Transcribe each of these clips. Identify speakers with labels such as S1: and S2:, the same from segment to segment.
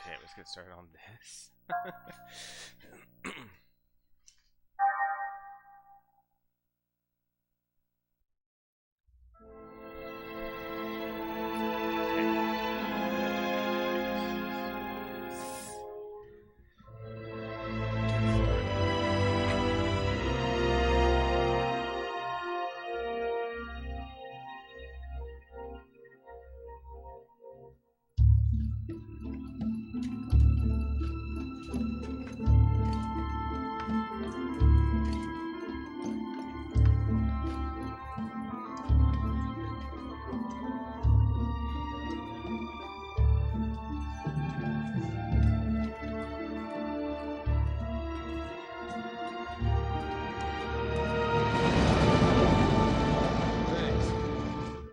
S1: Okay, let's get started on this.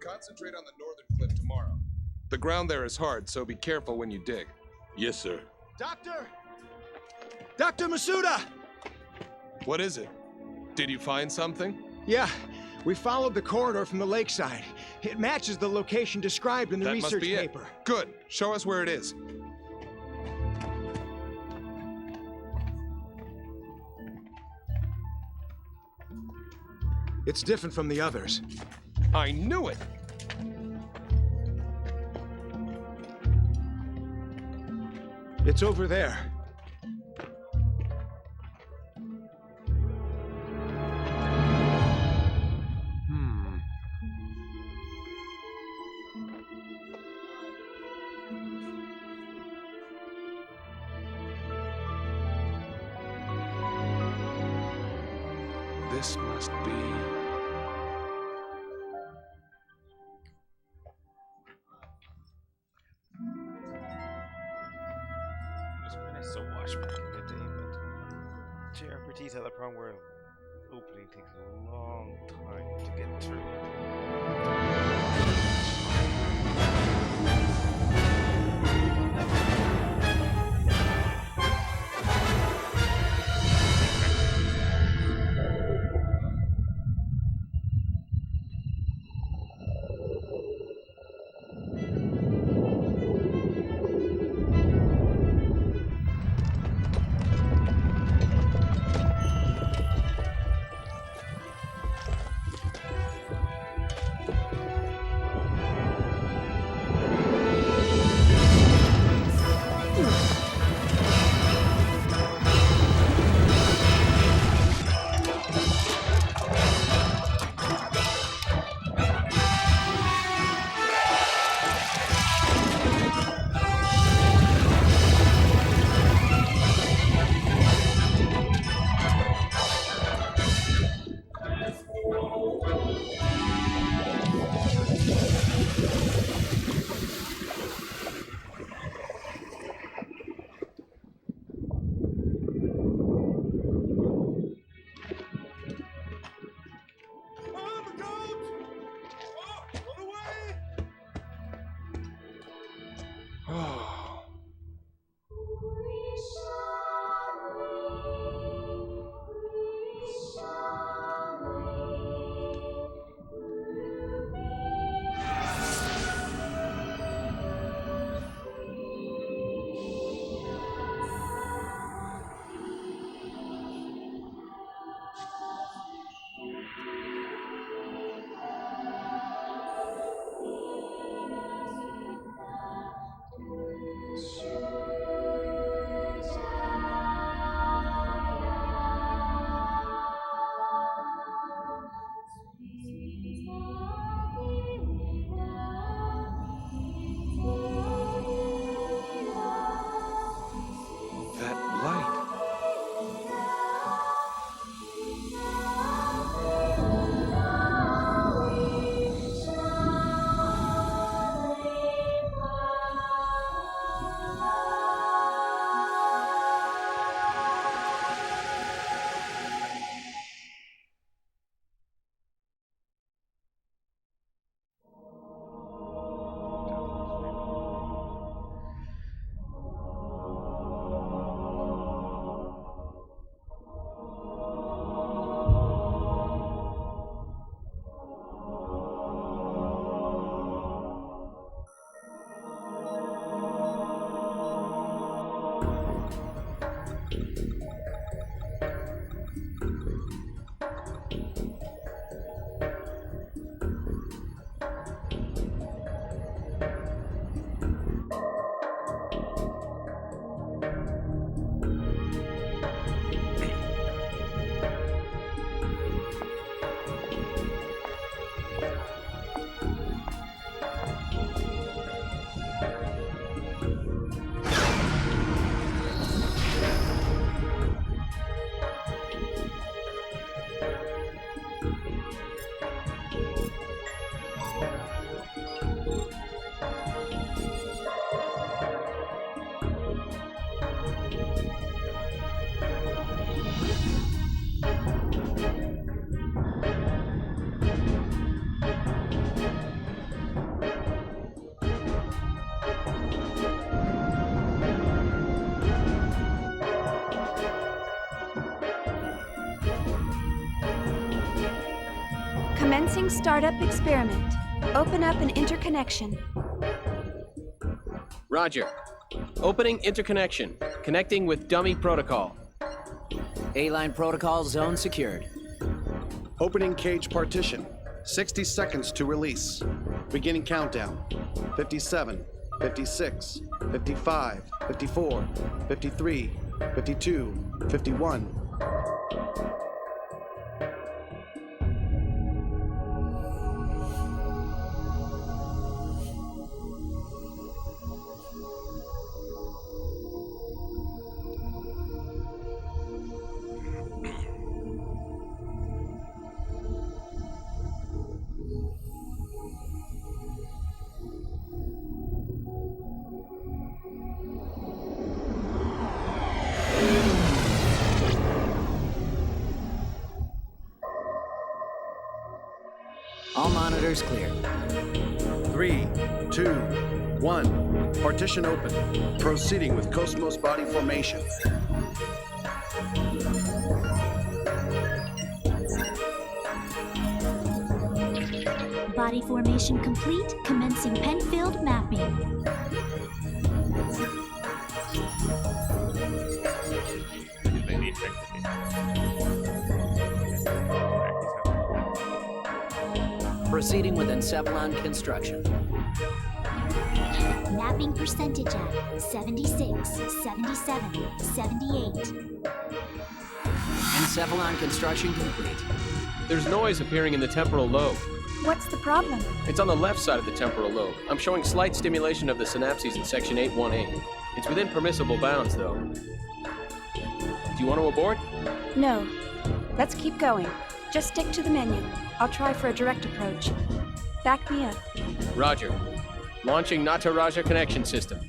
S2: Concentrate on the northern cliff tomorrow. The ground there is hard, so be careful when you dig.
S3: Yes, sir.
S4: Doctor! Dr. Masuda!
S2: What is it? Did you find something?
S4: Yeah, we followed the corridor from the lakeside. It matches the location described in the
S2: That must
S4: research
S2: be
S4: paper.
S2: it. Good. Show us where it is.
S4: It's different from the others.
S2: I knew it!
S4: It's over there.
S2: This must be...
S1: I still watch back in the day, but JRPGs have the problem where opening takes a long time to get through.
S3: Commencing startup experiment. Open up an interconnection.
S5: Roger. Opening interconnection. Connecting with dummy protocol.
S6: A-line protocol zone secured.
S7: Opening cage partition. 60 seconds to release. Beginning countdown. 57, 56, 55, 54, 53, 52, 51.
S6: All monitors clear.
S7: 3, 2, 1. Partition open. Proceeding with Cosmos body formation.
S8: Body formation complete. Commencing Penfield mapping.
S1: They need
S6: Proceeding with encephalon construction.
S8: Mapping percentage at 76, 77, 78.
S6: Encephalon construction complete.
S5: There's noise appearing in the temporal lobe.
S3: What's the problem?
S5: It's on the left side of the temporal lobe. I'm showing slight stimulation of the synapses in section 818. It's within permissible bounds, though. Do you want to abort?
S3: No. Let's keep going. Just stick to the menu. I'll try for a direct approach. Back me up.
S5: Roger. Launching Nataraja connection system.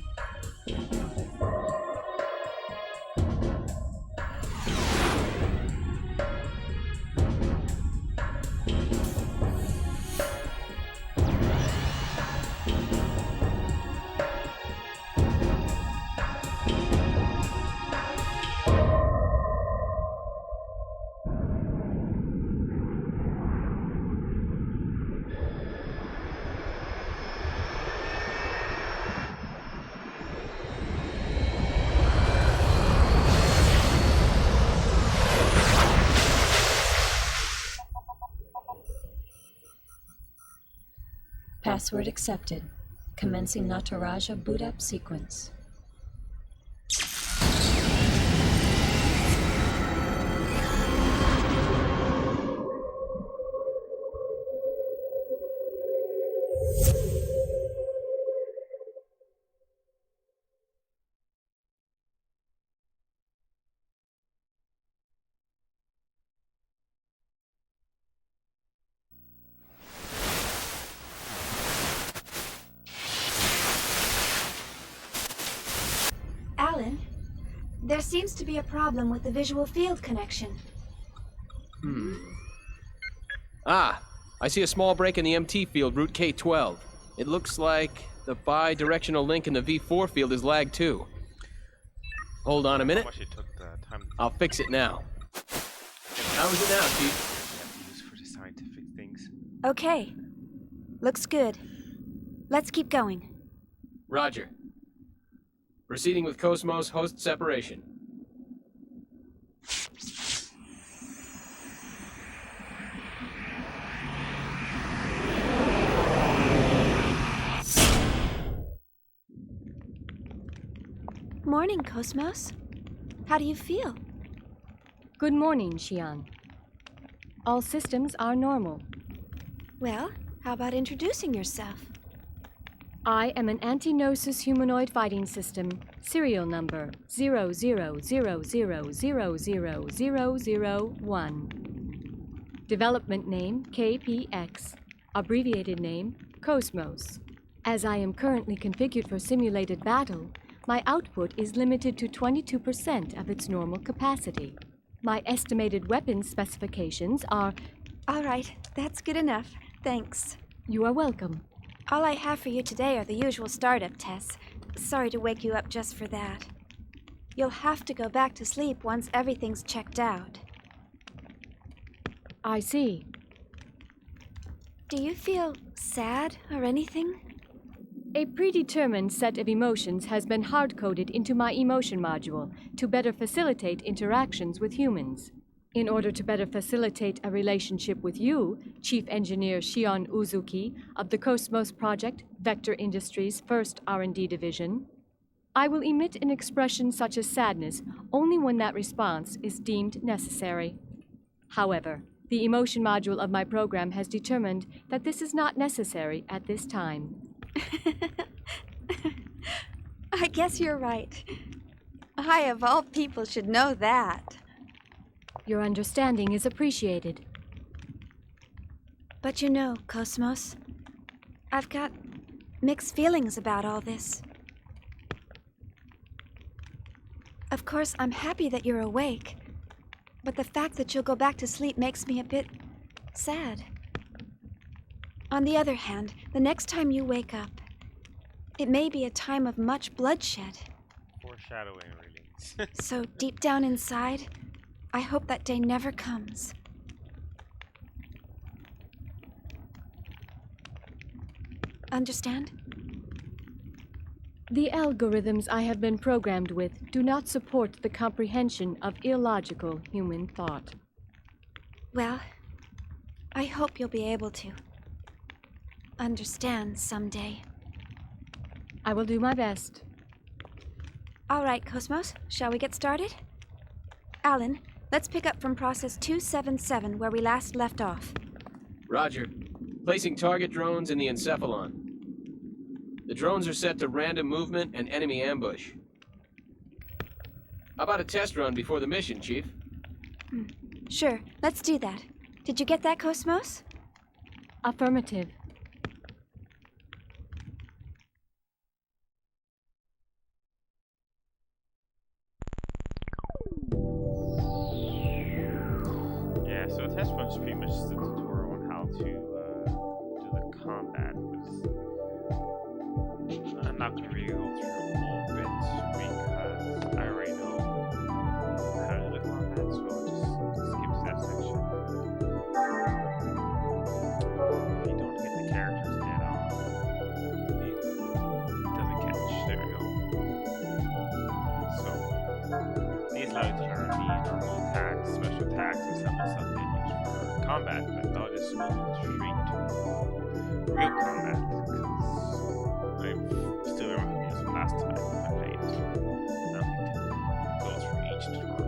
S9: Password accepted. Commencing Nataraja boot up sequence.
S3: Alan, there seems to be a problem with the visual field connection.
S5: Ah, I see a small break in the MT field, route K12. It looks like the bi-directional link in the V4 field is lagged too. Hold on a minute.
S1: How much it took the time
S5: I'll fix it now. How is it now, Chief?
S1: to use for the scientific things.
S3: Okay. Looks good. Let's keep going.
S5: Roger. Proceeding with Cosmos host separation.
S3: Morning, Cosmos. How do you feel?
S10: Good morning, Xian. All systems are normal.
S3: Well, how about introducing yourself?
S10: I am an anti-Gnosis humanoid fighting system, serial number 0000000001. Development name KPX, abbreviated name Cosmos. As I am currently configured for simulated battle, my output is limited to 22% of its normal capacity. My estimated weapons specifications are...
S3: All right, that's good enough. Thanks.
S10: You are welcome.
S3: All I have for you today are the usual startup tests. Sorry to wake you up just for that. You'll have to go back to sleep once everything's checked out.
S10: I see.
S3: Do you feel sad or anything?
S10: A predetermined set of emotions has been hard-coded into my emotion module to better facilitate interactions with humans. In order to better facilitate a relationship with you, Chief Engineer Shion Uzuki of the Cosmos Project, Vector Industries' first R&D division, I will emit an expression such as sadness only when that response is deemed necessary. However, the emotion module of my program has determined that this is not necessary at this time.
S3: I guess you're right. I, of all people, should know that.
S10: Your understanding is appreciated.
S3: But you know, Cosmos, I've got mixed feelings about all this. Of course, I'm happy that you're awake, but the fact that you'll go back to sleep makes me a bit sad. On the other hand, the next time you wake up, it may be a time of much bloodshed.
S1: Foreshadowing, really.
S3: So deep down inside, I hope that day never comes. Understand?
S10: The algorithms I have been programmed with do not support the comprehension of illogical human thought.
S3: Well, I hope you'll be able to understand someday.
S10: I will do my best.
S3: All right, Cosmos, shall we get started? Alan, let's pick up from process 277 where we last left off.
S5: Roger. Placing target drones in the encephalon. The drones are set to random movement and enemy ambush. How about a test run before the mission, Chief?
S3: Sure, let's do that. Did you get that, Cosmos?
S10: Affirmative.
S1: Yeah, so the test run is pretty much the tutorial on how to do the combat. I'm not going to really go through all of it because I already know how to do the combat, so I'll just skip that section. If you don't get the characters dead on, it doesn't catch. There we go. So, these allow you to learn the normal attacks, special attacks, and some of the stuff they use for combat, but I'll just move straight to real combat. I still remember this from last time I played. Nothing goes from each to report.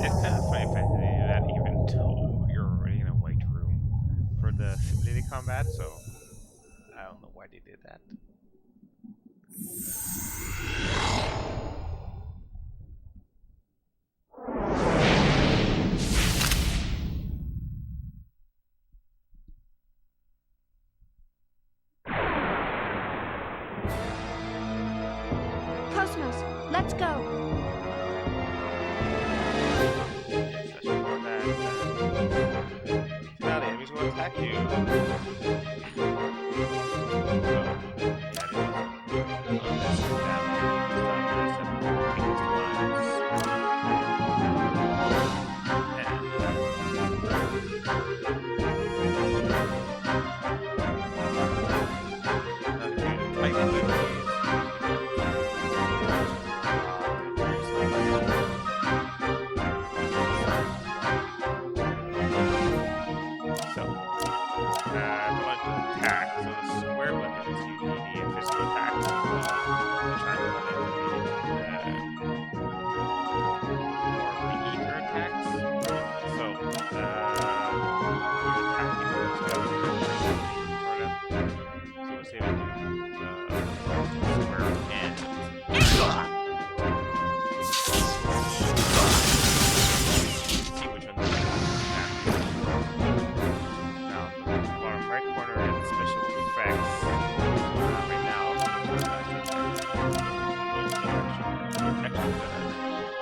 S1: It's kind of funny if I did that even though you're already in a white room for the simulated combat, so I don't know why they did that.
S3: Cosmos, let's go!
S1: Special combat. Now the enemies will attack you.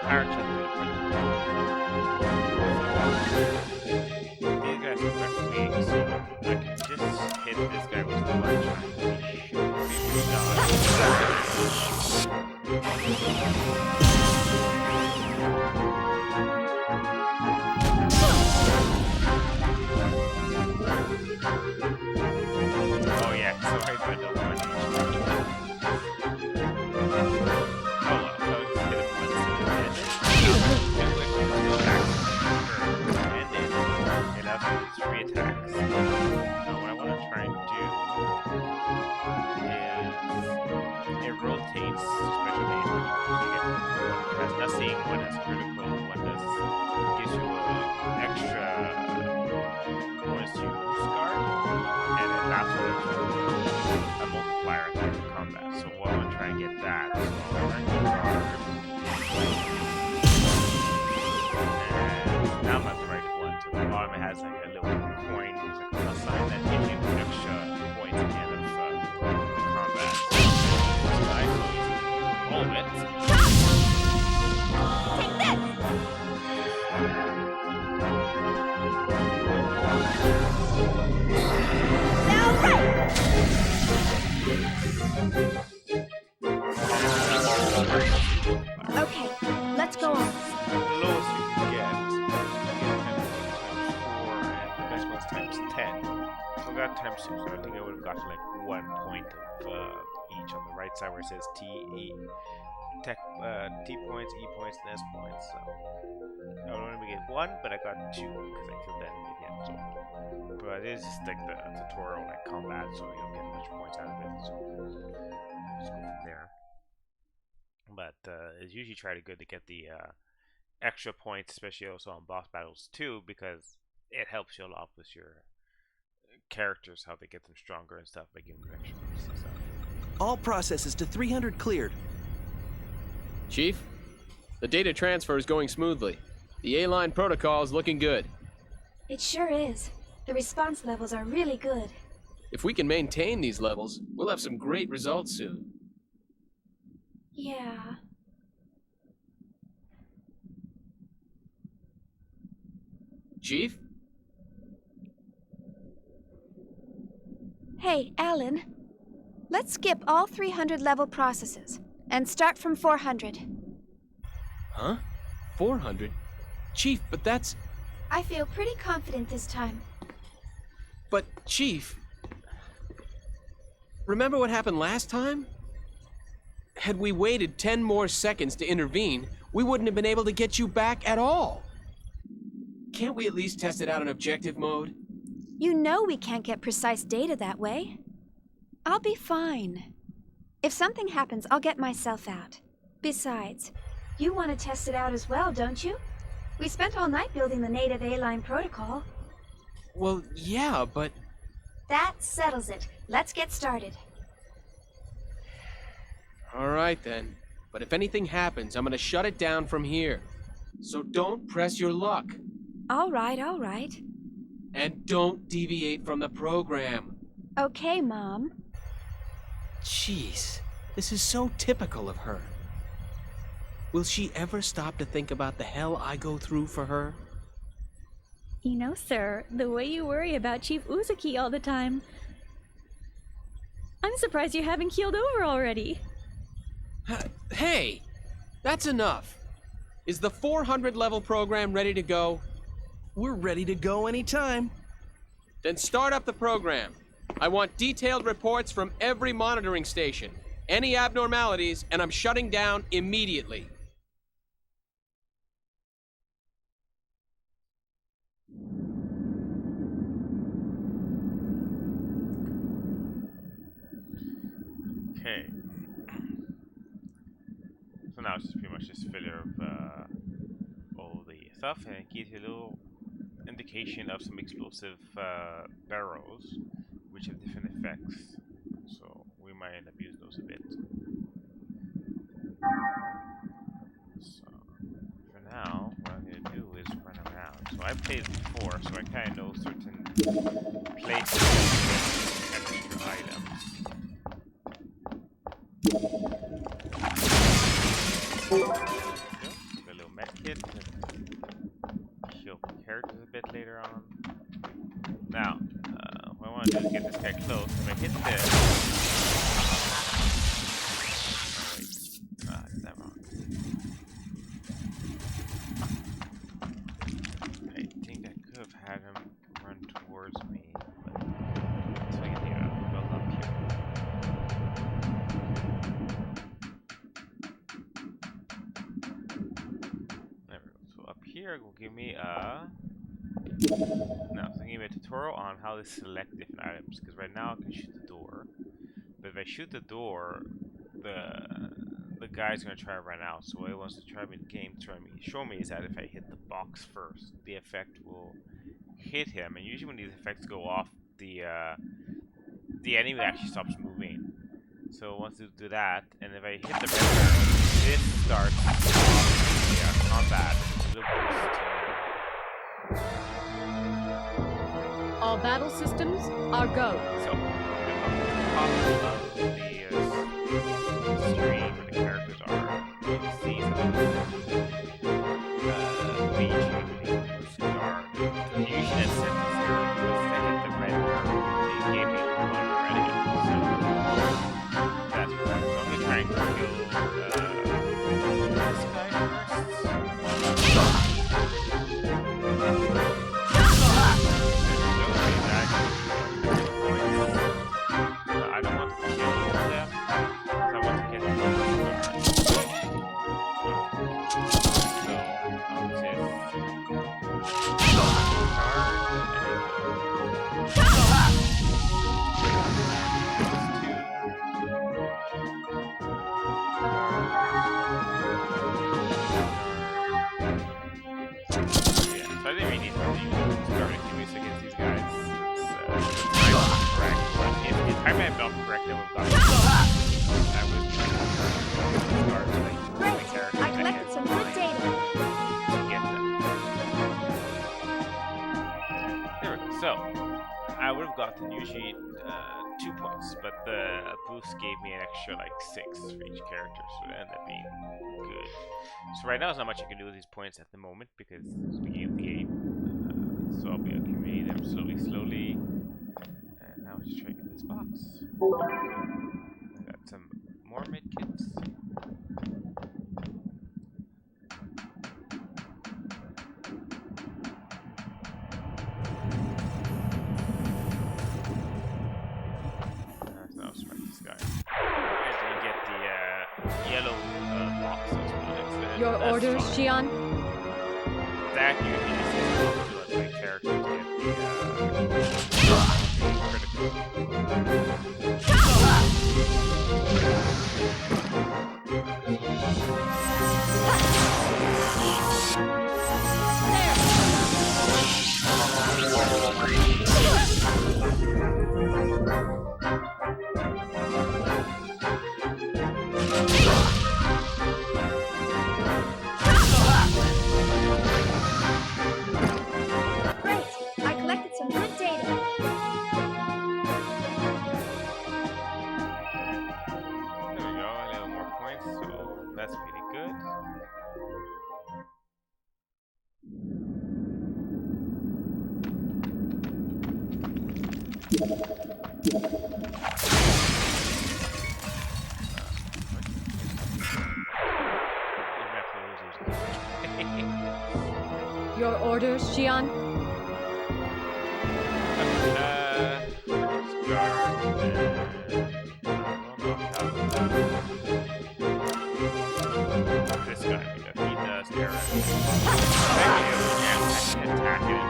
S1: higher chance of critical. These guys are quite weak, so I can just hit this guy with the lunge. Oh yeah, so I find out one. Oh well, so I just hit him once and then it has 3 attacks. Now what I want to try and do is it rotates special damage. It has nothing, one has critical, one does gives you an extra bonus to boost guard, and then last one is a multiplier attack in combat. So I want to try and get that. So I'm trying to guard. And now I'm at the right one. So the bottom it has like a little coin, it's like a plus sign that gives you extra points at the end of the combat. So I use all of it.
S3: Take this! Now right! Okay, let's go on.
S1: The lowest you can get is 10 times 4, and the best one's times 10. So I got times 2, so I think I would have gotten like 1 point of each on the right side where it says T points, E points, and S points. So I would only get 1, but I got 2 because I killed that again. So, but it is just like the tutorial, like combat, so you don't get much points out of it. So just go from there. But it's usually try to good to get the extra points, especially also on boss battles too, because it helps you a lot with your characters, how they get them stronger and stuff by giving them extra boosts and stuff.
S11: All processes to 300 cleared.
S5: Chief, the data transfer is going smoothly. The A-line protocol is looking good.
S3: It sure is. The response levels are really good.
S5: If we can maintain these levels, we'll have some great results soon.
S3: Yeah.
S5: Chief?
S3: Hey, Alan. Let's skip all 300 level processes and start from 400.
S5: Huh? 400? Chief, but that's...
S3: I feel pretty confident this time.
S5: But, Chief... Remember what happened last time? Had we waited 10 more seconds to intervene, we wouldn't have been able to get you back at all. Can't we at least test it out in objective mode?
S3: You know we can't get precise data that way. I'll be fine. If something happens, I'll get myself out. Besides, you want to test it out as well, don't you? We spent all night building the native A-line protocol.
S5: Well, yeah, but...
S3: That settles it. Let's get started.
S5: All right, then. But if anything happens, I'm gonna shut it down from here. So don't press your luck.
S3: All right, all right.
S5: And don't deviate from the program.
S3: Okay, Mom.
S5: Jeez, this is so typical of her. Will she ever stop to think about the hell I go through for her?
S12: You know, sir, the way you worry about Chief Uzuki all the time. I'm surprised you haven't keeled over already.
S5: Hey! That's enough. Is the 400 level program ready to go?
S11: We're ready to go anytime.
S5: Then start up the program. I want detailed reports from every monitoring station. Any abnormalities, and I'm shutting down immediately.
S1: Okay. So now it's just pretty much just filler of all the stuff, and it gives you a little indication of some explosive barrels, which have different effects. So we might end up using those a bit. So for now, what I'm going to do is run around. So I played before, so I kind of know certain places and extra items. A little med kit. Heal characters a bit later on. Now, what I want to do is get this guy close. If I hit this. Oh, wait. I did that wrong. I think I could have had him run towards me. But so I can build up here. There we go. So up here will give me a. Now, so give me a tutorial on how to select different items. Because right now I can shoot the door. But if I shoot the door, the guy's gonna try to run out. So what he wants to try me show me is that if I hit the box first, the effect will hit him. And usually when these effects go off, the enemy actually stops moving. So it wants to do that, and if I hit the red button, this starts combat.
S10: All battle systems are go.
S1: So, top of the screen where the characters are, you can see some star. You should have set this here because I hit the red curve. It gave me one already. So, that's what I'm going to try and kill this guy first. I don't want to kill them. I want to get them. So, I'll just I didn't really need to use starting to use against these guys. Correct. But if the time I have not correct, I would have gotten I would start
S3: Great! I collected some good data.
S1: to get them. There we go. So, I would have gotten usually 2 points, but the boost gave me an extra like 6 for each character, so it ended up being good. So right now there's not much I can do with these points at the moment because it's the beginning of the game. So I'll be accumulating them slowly. And now I'll just try to get this box. I got some more medkits. So I'll strike this guy. And then you get the yellow boxes.
S10: Your orders, Xian?
S1: That usually just hits to let my characters get
S10: Your orders, Xian?
S1: This guy, because he does terror. Attack it.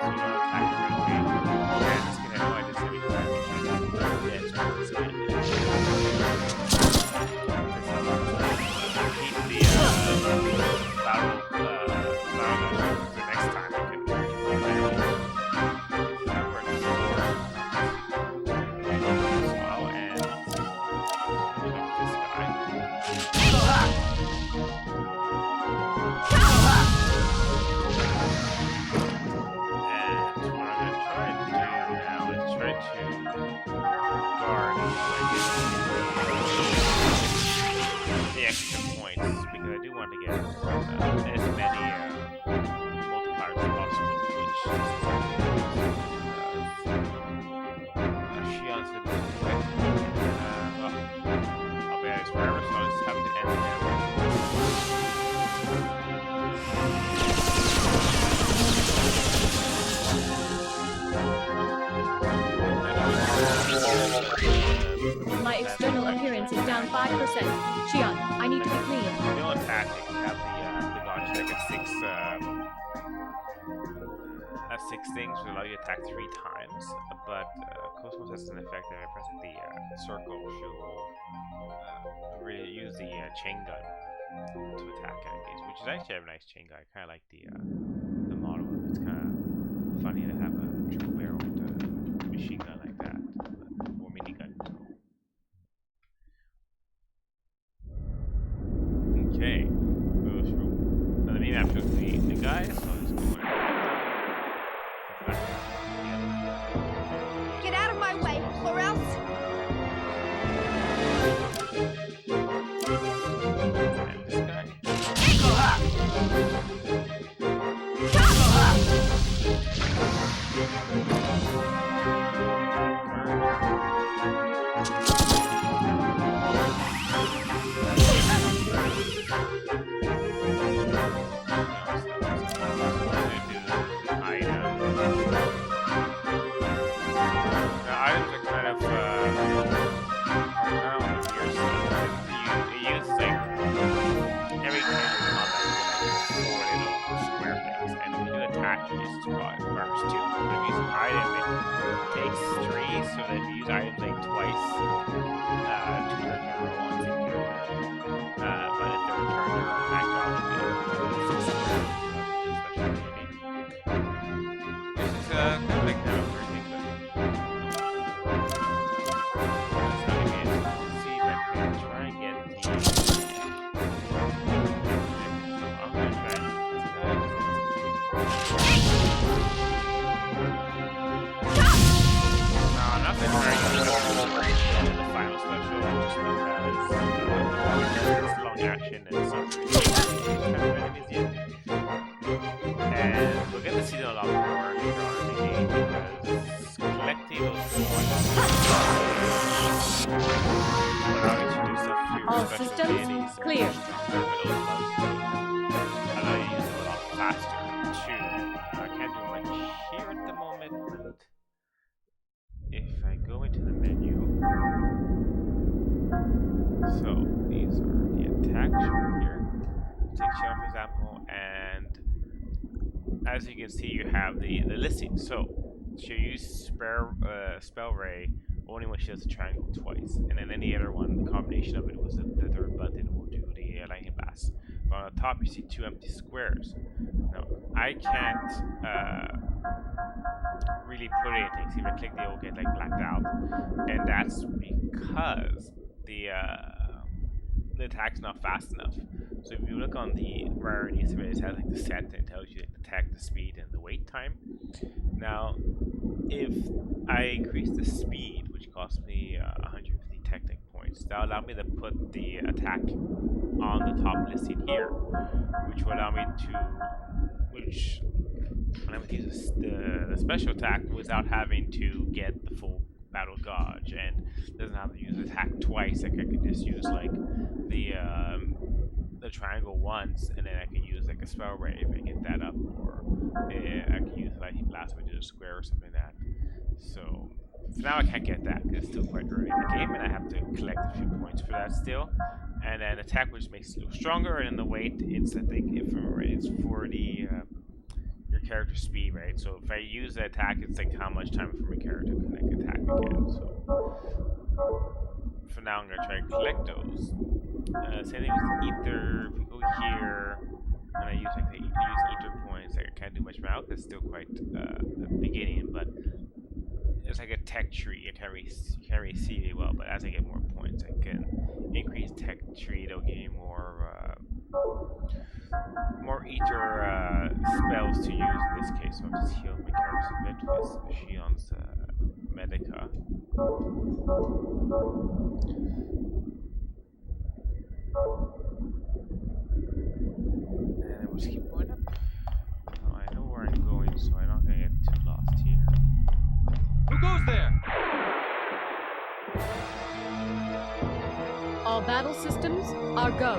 S1: So not attack it right away. And this can have no idea to be damage. That's what this guy did. Keep the battle for next time. I can points because I do want to get as many multipliers as possible, which Shion's a bit quick. Well, I'll be honest forever, so I'll just have to end there.
S10: My external appearance is down 5%. Shion, I need to be clean.
S1: The only tactic you have the launch deck at six things will allow you to attack 3 times, but Cosmos has an effect that pressing the circle, she'll use the chain gun to attack enemies, which is actually a nice chain gun. I kind of like the model. It's kind of funny to have a triple barreled machine gun like that, or minigun. Okay, goes through. Now the main map shows the guys, so I'll just go in.
S3: Get out of my way, or else.
S1: And this guy.
S10: All systems clear.
S1: If I go into the menu, so these are the attacks here. Take Shion for example, and as you can see, you have the listing. So she'll use spell ray only when she does a triangle twice, and then any other one, the combination of it was the third button will do the lightning blast. But on the top, you see 2 empty squares. Now I can't really put anything. See, if I click, they will get like blacked out, and that's because the attack's not fast enough. So if you look on the rarities, it has like the set and it tells you the attack, the speed, and the wait time. Now, if I increase the speed, which costs me 150 technic points, that will allow me to put the attack on the top listing here, which will allow me to use the special attack without having to get the full battle gauge, and doesn't have to use attack twice. Like I can just use like the triangle once, and then I can use like a spell ray if I get that up, or I can use lightning blast if I do a square or something like that. So for now I can't get that because it's still quite early in the game, and I have to collect a few points for that still. And then attack, which makes it a little stronger, and then the weight, it's I think if I'm right, it's for the your character speed, right? So if I use the attack, it's like how much time for my character can like attack again. So for now, I'm gonna try to collect those. Same thing with ether. If you go here, and I use like use ether points, like I can't do much more. It's still quite at the beginning, but it's like a tech tree. You can't really see it well, but as I get more points, I can increase tech tree. It'll give you more ether spells to use in this case. So I'll just heal my character a bit with Shion's Medica.
S10: battle systems are go.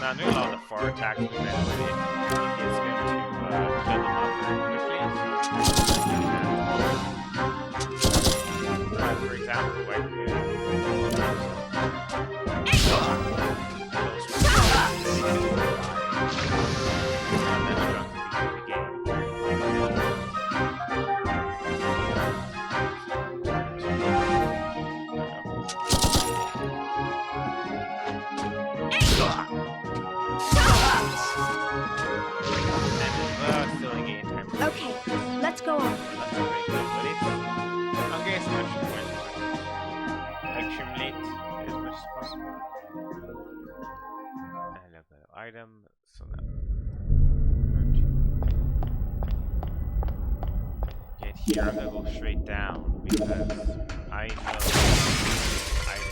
S1: Now, I'm doing a lot of the far attacks with that, but it is going to kill them off very quickly. For example, I could
S3: Okay, let's go on.
S1: Okay, so accumulate as much as possible. And I've got an item, so now get here. I'm gonna go straight down because I know item.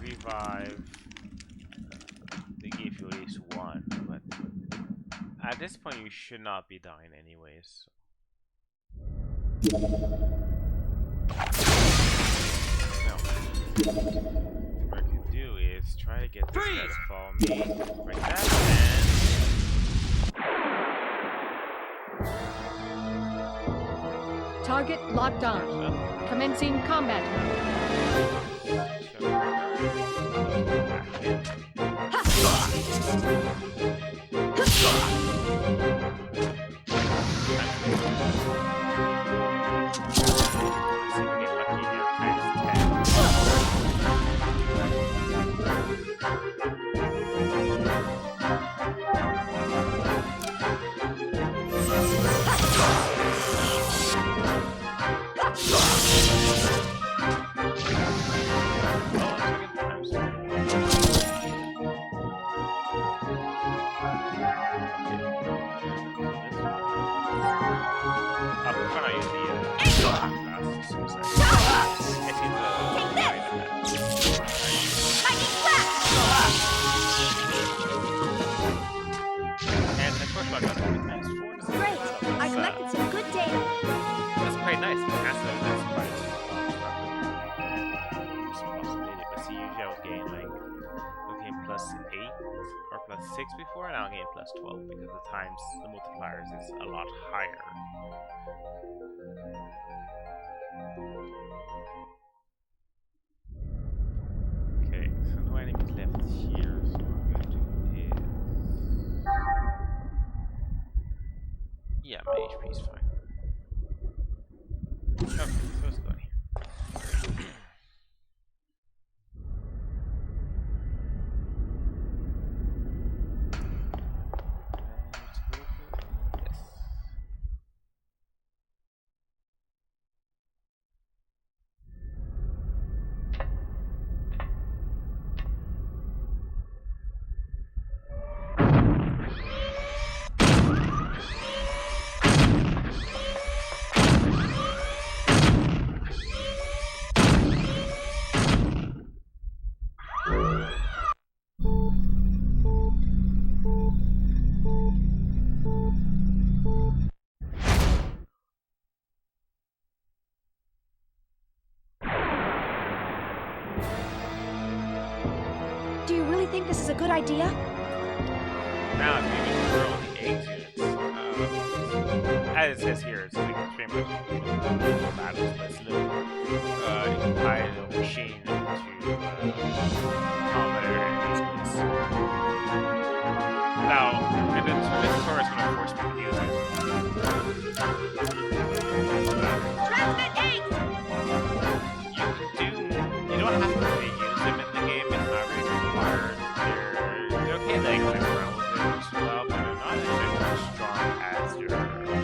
S1: Revive. They gave you at least one, but at this point you should not be dying anyways. No. What I can do is try to get this guy to follow me. Break that and
S10: Target locked on. Commencing combat mode. before, and I'll gain plus 12 because the times the multipliers is a lot higher. Okay, so no enemies left here, so what we're going to do is... Yeah, my HP is fine. Okay, so let's go here.
S3: Do you really think this is a good idea?
S1: Now it's maybe for all the eggs units. As it says here, it's like pretty much battles, but it's a little you can tie a little machine to combat enemies with this. Now, and then so this tutorial is going to force me to use it.
S3: Transmit eggs!
S1: You don't have to really use them in the game, it's not really required. They're okay, like around with it as well, but they're not as strong as your characters.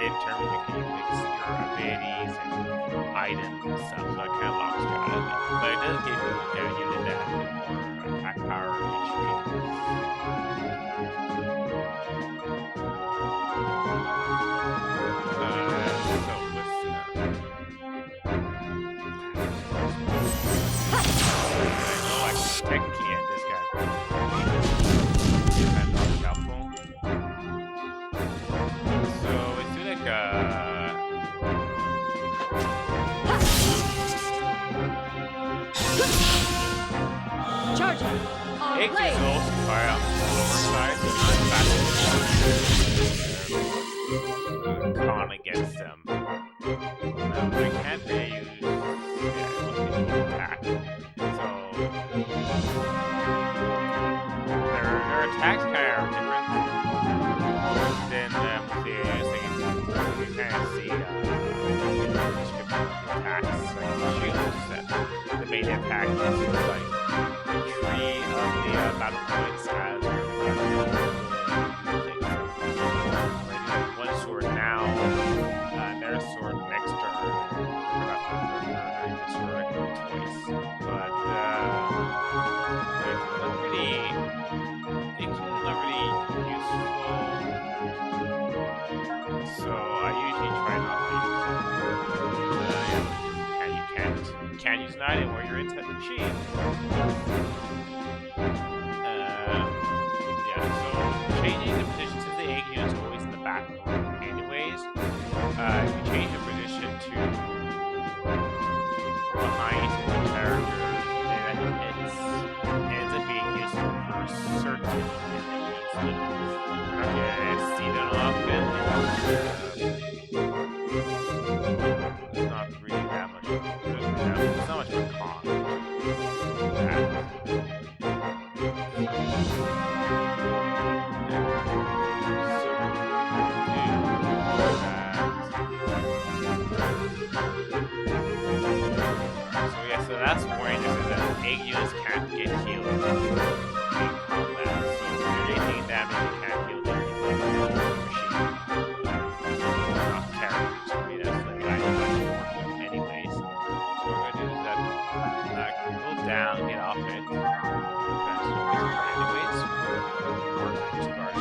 S1: In terms you can use your abilities and items and stuff, so it kind of locks you out of it. But it does give you a unit that has more attack power and HP. technically end this guy. Depends on the shuffle. So let's do like
S10: Charging.
S1: It can also fire out the lower side, so not fast. Con against them. They can't really use attack. So their attacks kind of different than the you kind of see description of the attacks, like shields that the main attack is like 3 of the battle points as one sword now, their sword next turn, this sword twice. But it's not really, useful. So I usually try not to use it. You can't use an item where you're inside the machine. Yeah, so changing the positions of the egg units always in the back anyways. If you change the position to behind the character, then it ends up being useful for certain enemies. We're not gonna see that often. It's not really that much. It's not much of a con. So that's point is that egg units can't get healed in combat. So if you're anything damage, you can't heal them in the machine. Not characters. I mean, that's the guy who likes to work with anyways. So what we're going to do is that go down, get off it. Anyways, or just guard.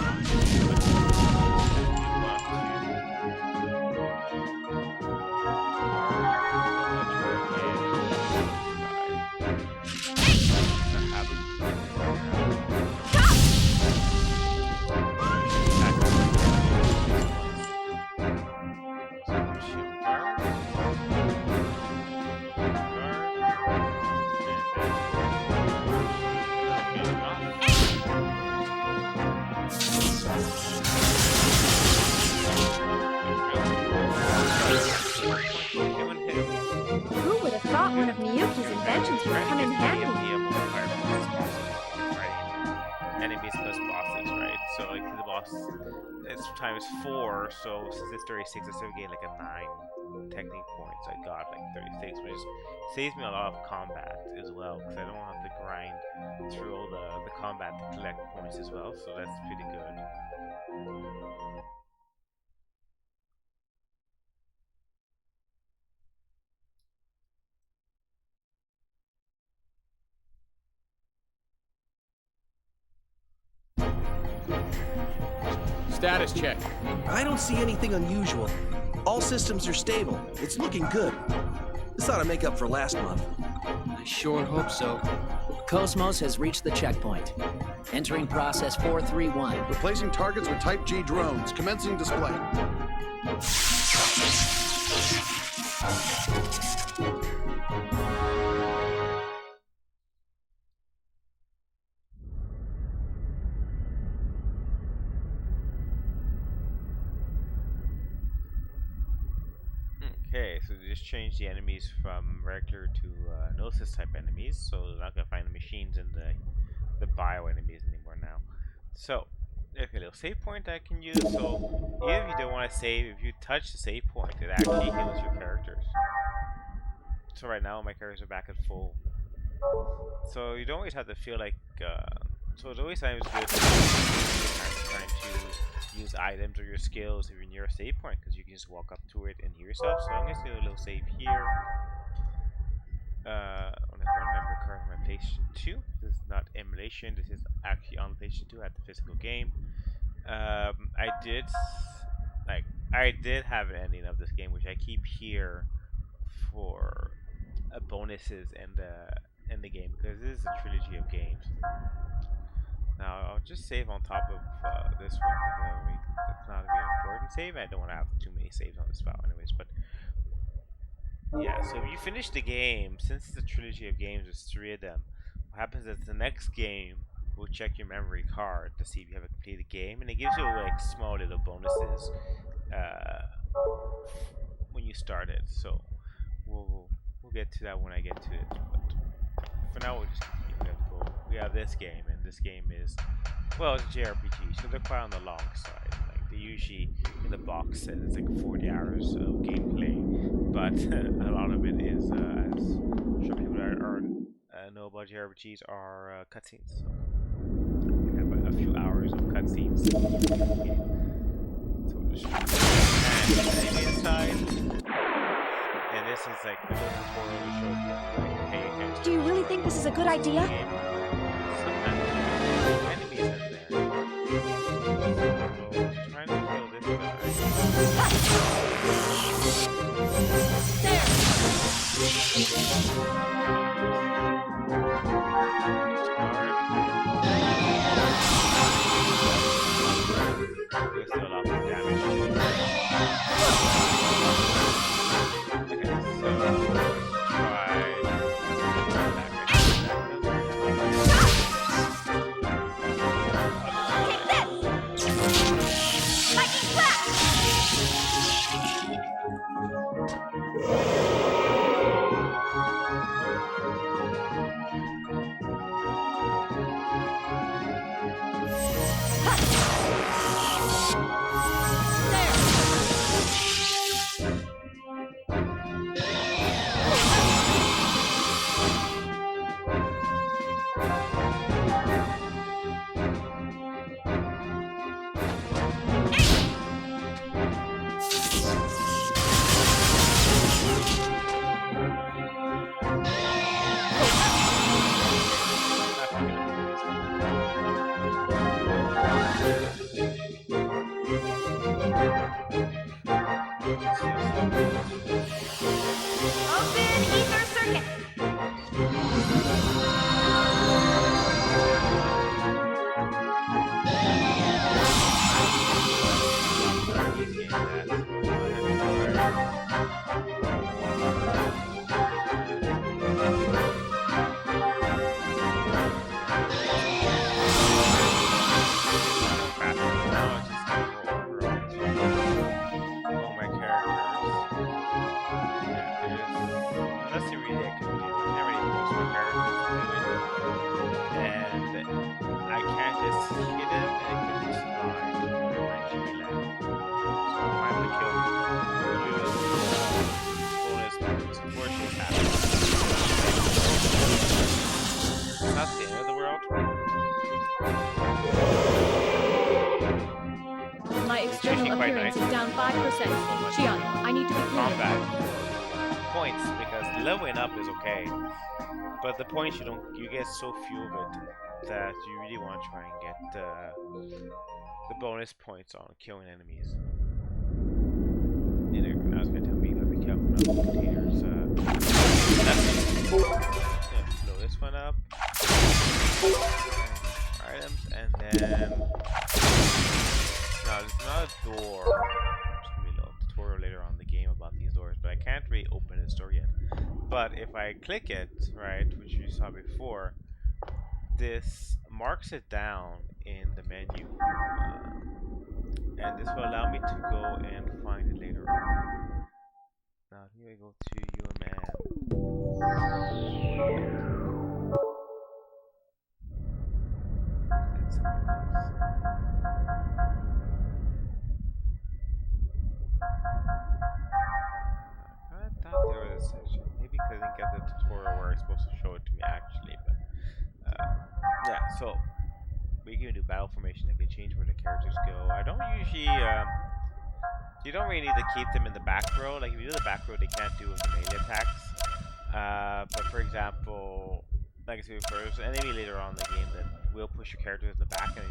S3: Who would have thought one of Miyuki's inventions would come in handy?
S1: Enemies plus bosses, right? So like the boss, it's times 4. So since it's 36, I still gain like a 9 technique points. I got like 36, which saves me a lot of combat as well, because I don't have to grind through all the combat to collect points as well. So that's pretty good.
S5: Status check.
S11: I don't see anything unusual. All systems are stable. It's looking good. This ought to make up for last month.
S5: I sure hope so.
S6: Cosmos has reached the checkpoint. Entering process 431.
S7: Replacing targets with Type G drones. Commencing display.
S1: Okay, so they just changed the enemies from regular to Gnosis type enemies, so they're not gonna find the machines and the bio enemies anymore now. So, okay, little save point I can use. So, even if you don't want to save, if you touch the save point, it actually heals your characters. So right now my characters are back at full. So you don't always have to feel like. So it's always times good trying to use items or your skills if you're near a save point, because you can just walk up to it and heal yourself. So I'm going to do a little save here. On one member card on my PlayStation 2. This is not emulation. This is actually on PlayStation 2 at the physical game. I did have an ending of this game, which I keep here for bonuses and end the game because this is a trilogy of games. Now I'll just save on top of this one because it's not a really important save. I don't want to have too many saves on this file anyways, but yeah, so if you finish the game, since it's a trilogy of games, there's 3 of them. What happens is the next game will check your memory card to see if you have completed the game, and it gives you like small little bonuses when you start it. So we'll get to that when I get to it. But for now, we'll just continue. We have to go. We have this game, and this game is, well, it's a JRPG, so they're quite on the long side. Like they usually in the box says it's like 40 hours of gameplay, but a lot of it is, as I'm sure people that know about JRPGs, are cutscenes. So we have a few hours of cutscenes. So we'll just and inside. And this is like the tutorial to show you, like, pay attention.
S3: Do you really think this is a good idea?
S1: Sometimes enemies in there. So trying to kill this guy. There's still a lot more damage. Okay, so let's try.
S10: My external appearance is down 5%. Xion, I need to be clear.
S1: Combat points, because leveling up is okay, but the points you get so few of it that you really want to try and get the bonus points on killing enemies. Now it's gonna tell me to be careful of containers. Blow this one up. Items, and then now there's not a door. There's gonna be a little tutorial later on in the game about these doors, but I can't really open this door yet. But if I click it, right, which you saw before, this marks it down in the menu, and this will allow me to go and find it later on. Now here I go to your man. That's something else. I thought there was a section. Maybe because I didn't get the tutorial where it's supposed to show it to me actually, but yeah, so we can do battle formation. I can change where the characters go. I don't usually you don't really need to keep them in the back row. Like if you do the back row, they can't do with the melee attacks. But for example, like I said before, there's an enemy later on in the game that will push your characters in the back, and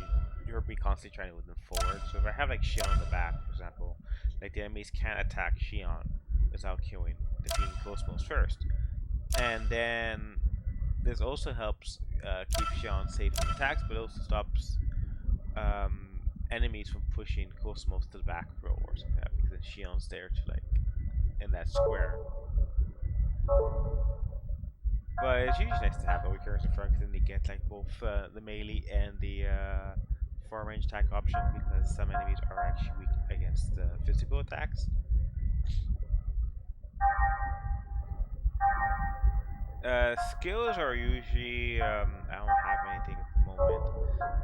S1: you'll be constantly trying to move them forward. So if I have like Xion in the back, for example, like the enemies can't attack Xion without killing defeating close moves first, and then this also helps keep Xion safe from attacks, but also stops enemies from pushing Cosmos to the back row or something like that, because then Xion's there to like in that square. But it's usually nice to have all characters in front, because then you get like both the melee and the far range attack option, because some enemies are actually weak against physical attacks. Skills are usually, I don't have anything at the moment,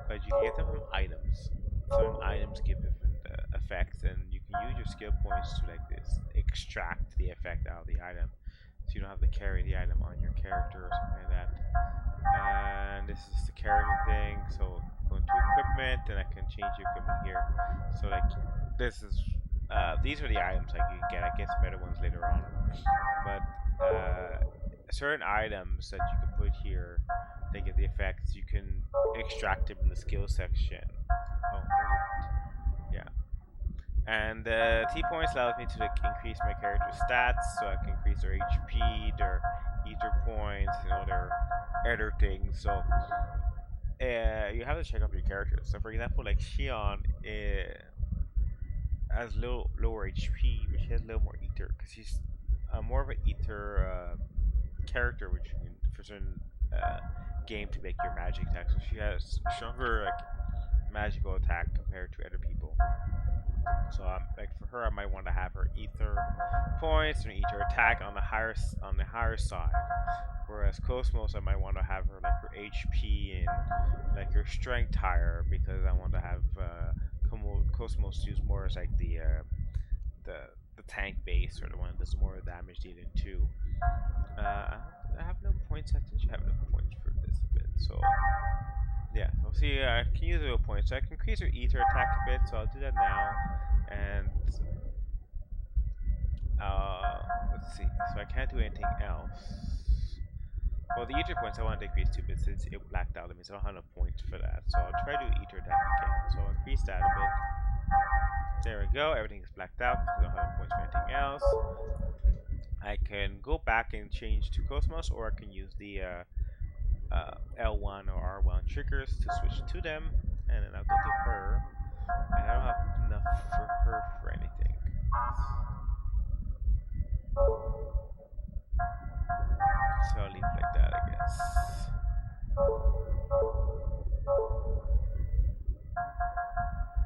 S1: but you can get them from items. Certain items give different effects, and you can use your skill points to like this extract the effect out of the item, so you don't have to carry the item on your character or something like that. And this is the character thing, so go into equipment, and I can change the equipment here. So like this is, these are the items like you can get. I get some better ones later on, but certain items that you can put here, they get the effects. You can extract them in the skill section. Oh, yeah. And T points allows me to like increase my character's stats, so I can increase their HP, their ether points, you know, their other things. So you have to check up your characters. So for example, like Xion has lower HP, but she has a little more ether, because she's more of an ether character, which you can, for certain game, to make your magic attack. So she has stronger like magical attack compared to other people. So like for her, I might want to have her ether points and ether attack on the higher side, whereas Cosmos, I might want to have her like her HP and like her strength higher, because I want to have Cosmos use more as like the tank base, or the one that does more damage dealing too. I have no points. I think you have enough points for this a bit. So yeah, so see, I can use little points. So I can increase her ether attack a bit. So I'll do that now. And let's see. So I can't do anything else. Well, the ether points I want to decrease too, but since it blacked out, it means I don't have enough points for that. So I'll try to do ether attack again. So I'll increase that a bit. There we go. Everything is blacked out. I don't have enough points for anything else. I can go back and change to Cosmos, or I can use the L1 or R1 triggers to switch to them, and then I'll go to her, and I don't have enough for her for anything. So I'll leave it like that, I guess.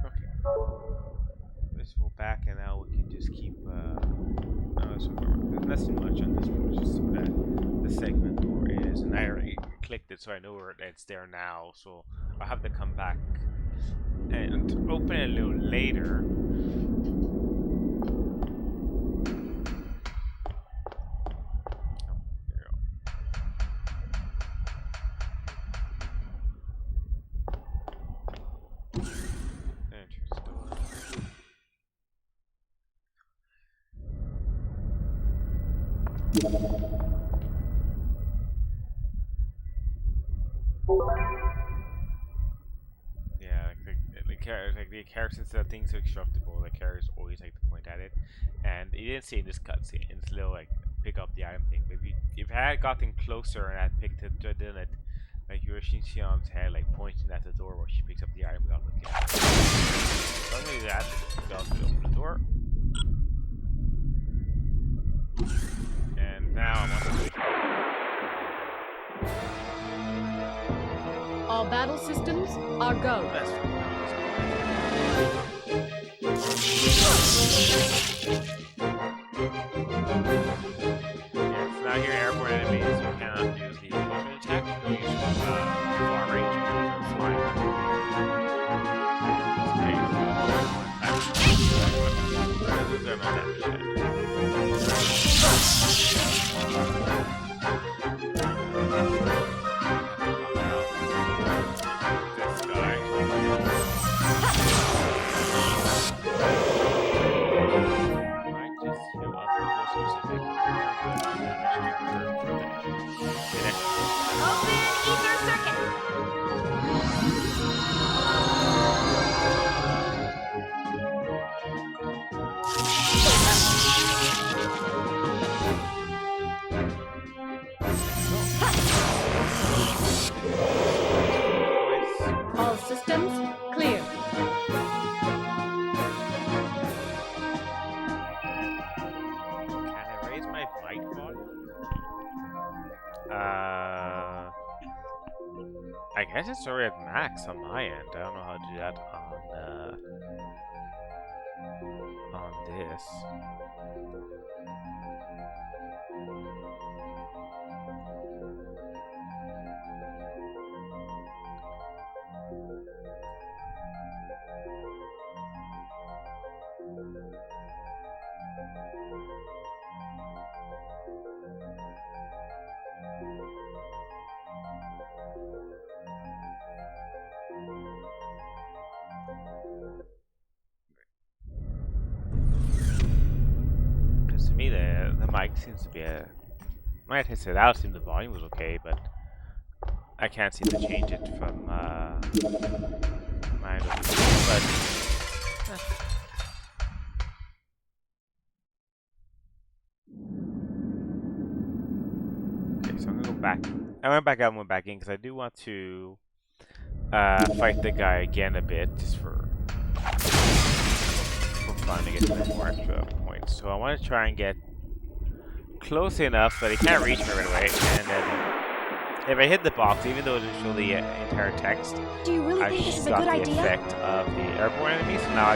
S1: Okay. Let's go back, and now we can just keep there's nothing much on this one, just the segment where it is, and I already clicked it, so I know where it's there now, so I'll have to come back and open it a little later. The characters, instead of things are indestructible, the characters always like to point at it, and you didn't see in this cutscene. It's a little like pick up the item thing. But if I had gotten closer and I had picked it, done it, like you were seeing Xion's head like pointing at the door where she picks up the item without looking at it. So I'm gonna do that. I'll open the door, and now I'm on the
S10: All battle systems are go.
S1: That's fine. Yes, now here airborne enemies, you cannot use the explosion attack, you use far range because they're flying. This guy. I guess it's already at max on my end. I don't know how to do that on this. To me, the mic seems to be a. Might have said out. Seemed the volume was okay, but I can't seem to change it from mine. But okay, so I'm gonna go back. I went back out and went back in because I do want to fight the guy again a bit, just for fun to get some more extra points. So I want to try and get close enough that he can't reach me right away, and then if I hit the box, even though it doesn't show the entire text,
S3: Do you really
S1: I
S3: think this
S1: just
S3: is a
S1: got
S3: good
S1: the
S3: idea?
S1: effect of the airborne enemies, so now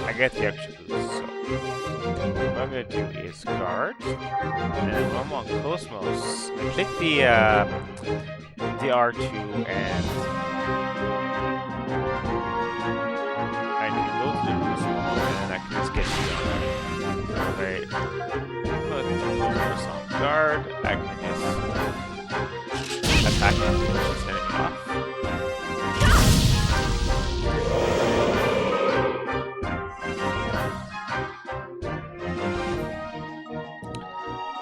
S1: I get the extra boost. So what I'm going to do is guard, and then when I'm on close mouse, I click the R2, and I can go to the boost mode, and then I can just get you on. So if I put close mouse on guard, I can just attack and push this enemy off.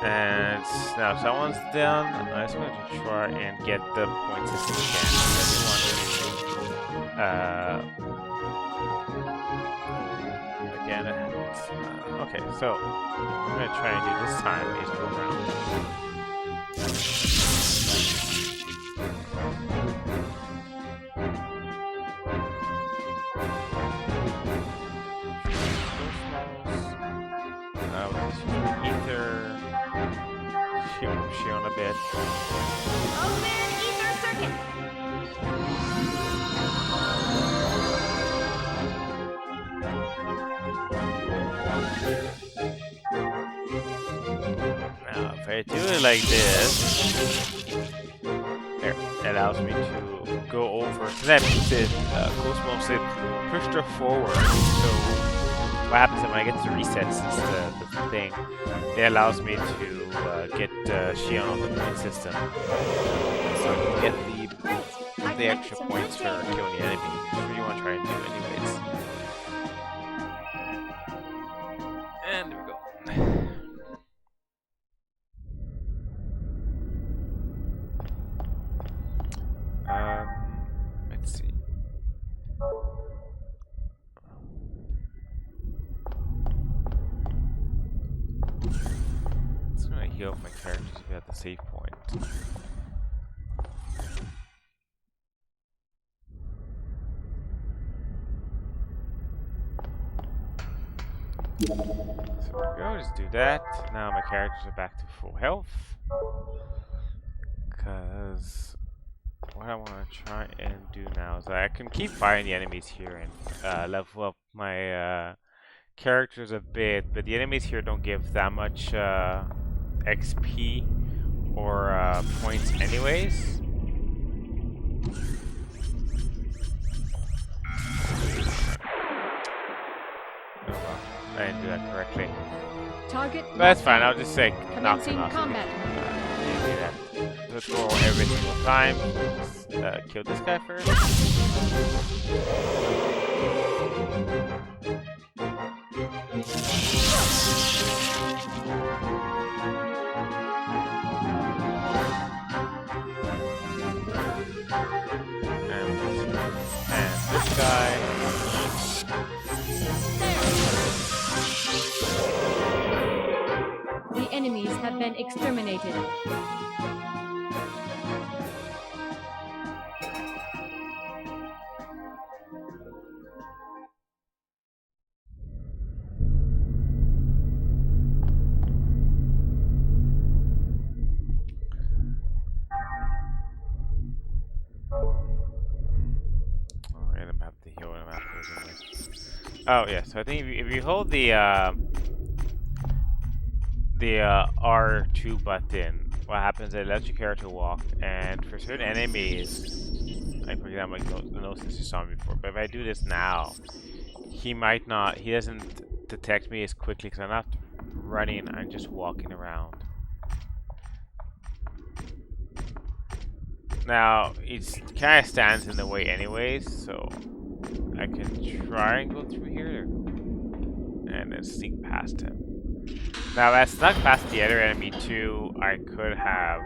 S1: And now someone's down. I just want to try and get the point system again. I do want to again. Okay, so what I'm gonna try and do this time is go around. Ether. She on a bit.
S12: Open ether circuit.
S1: Now, if I do it like this, there, it allows me to go over. So that means it, Cosmos, it pushed her forward. So what happens when I get to reset, since the thing, it allows me to get Shion on the point system. So I can get the extra points for killing the enemy, which is what you want to try and do anyways. And there we go. Let's see. It's gonna heal my characters to be at the save point. So there we go, just do that. Now my characters are back to full health. Because what I want to try and do now is I can keep fighting the enemies here and level up my characters a bit, but the enemies here don't give that much XP or points anyways. Oh well, I didn't do that correctly.
S10: Target.
S1: But that's fine, I'll just say knock them
S10: Commencing
S1: off.
S10: combat.
S1: Do that. Let's go every single time. Kill this guy first. And this guy.
S10: The enemies have been exterminated.
S1: Oh yeah, so I think if you hold the R2 button, what happens is it lets your character walk, and for certain enemies, like for example, like the Gnosis you saw me before, but if I do this now, he doesn't detect me as quickly because I'm not running, I'm just walking around. Now, it kind of stands in the way anyways, so I can try and go through here and then sneak past him. Now, if I snuck past the other enemy too, I could have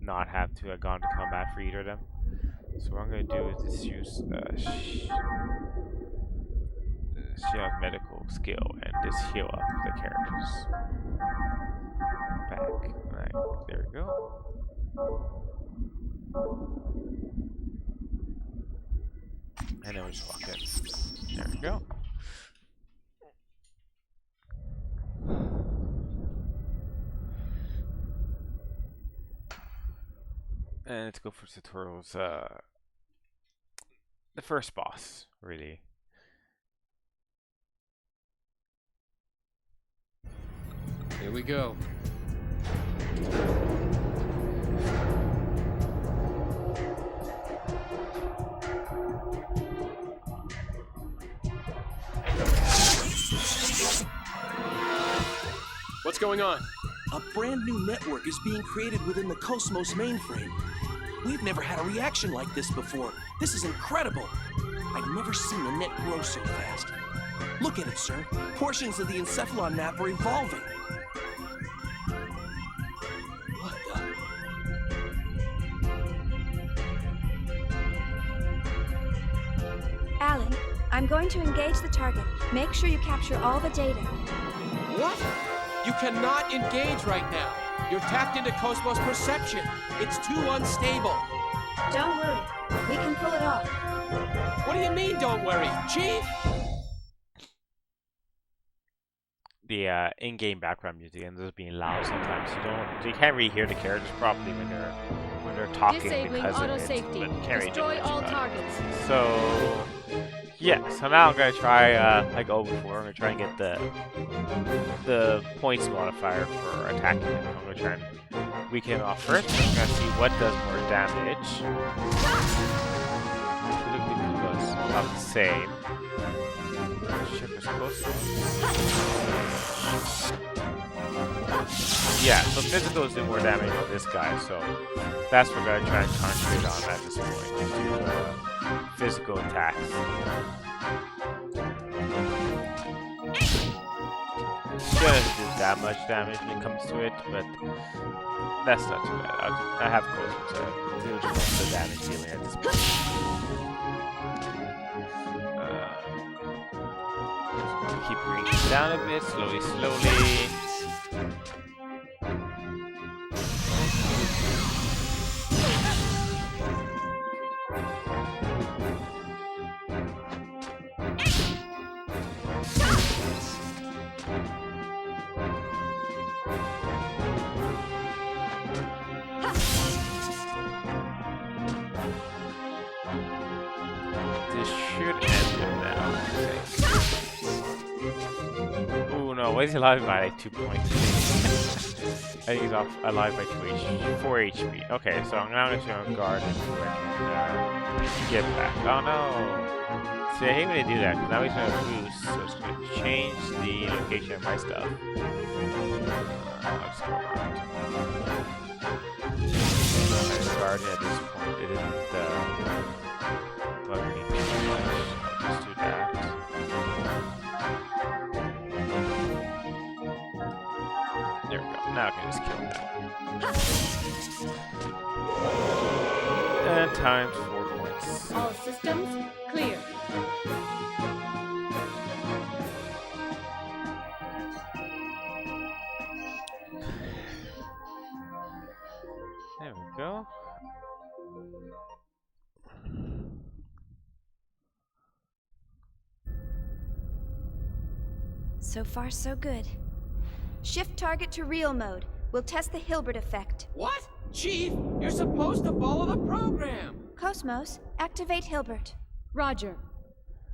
S1: not have to have gone to combat for either of them. So what I'm going to do is just use Shield's medical skill and just heal up the characters. Back. Right, there we go. And then we just walk in. There we go. And let's go for tutorials. The first boss, really.
S5: Here we go. What's going on?
S11: A brand new network is being created within the Cosmos mainframe. We've never had a reaction like this before. This is incredible. I've never seen the net grow so fast. Look at it, sir. Portions of the encephalon map are evolving. What the?
S3: Alan, I'm going to engage the target. Make sure you capture all the data.
S5: What? You cannot engage right now. You're tapped into Cosmos perception. It's too unstable.
S3: Don't worry. We can pull it off.
S5: What do you mean, don't worry? Chief?
S1: The in-game background music ends up being loud sometimes. You can't really hear the characters properly when they're talking because of it. But you can't really do much
S10: all
S1: about
S10: targets.
S1: it. So yeah, so now I'm gonna try like O before. I'm gonna try and get the points modifier for attacking him. I'm gonna try and weaken him off first. I'm gonna see what does more damage. Typically this was about the same. Ship is close. Yeah, so physical is doing more damage on this guy, so that's what we're gonna try and concentrate on at this point. Do physical attacks. Shouldn't do that much damage when it comes to it, but that's not too bad. I have close to do the most of the damage dealing at this point. Keep reaching down a bit, slowly. This should end him now, I think. Oh no, why is he alive by like 2 points? I think he's alive by 4 HP. Okay, so I'm now going to on guard and get back. Oh no! See, I hate when they do that, because now he's going to boost, so it's going to change the location of my stuff. I'll just go around. I'm guarding at this point. It isn't bug me too much. I'll just do that. There we go. Now I can just kill that. And times 4 points.
S10: All systems clear.
S1: There we go.
S3: So far, so good. Shift target to real mode. We'll test the Hilbert effect.
S5: What? Chief, you're supposed to follow the program.
S3: Cosmos, activate Hilbert.
S10: Roger.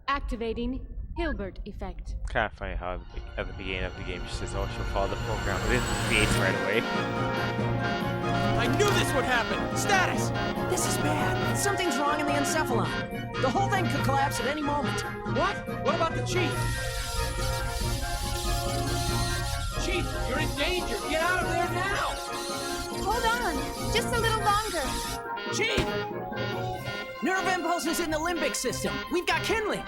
S10: Activating Hilbert effect.
S1: Kind of funny how at the beginning of the game she says, "Oh, she'll follow the program," but it creates right away.
S5: I knew this would happen! Status!
S6: This is bad. Something's wrong in the encephalon. The whole thing could collapse at any moment.
S5: What? What about the chief? Chief, you're in danger! Get out of there now!
S3: Hold on, just a little longer.
S5: Chief!
S6: Nerve impulses in the limbic system. We've got kindling.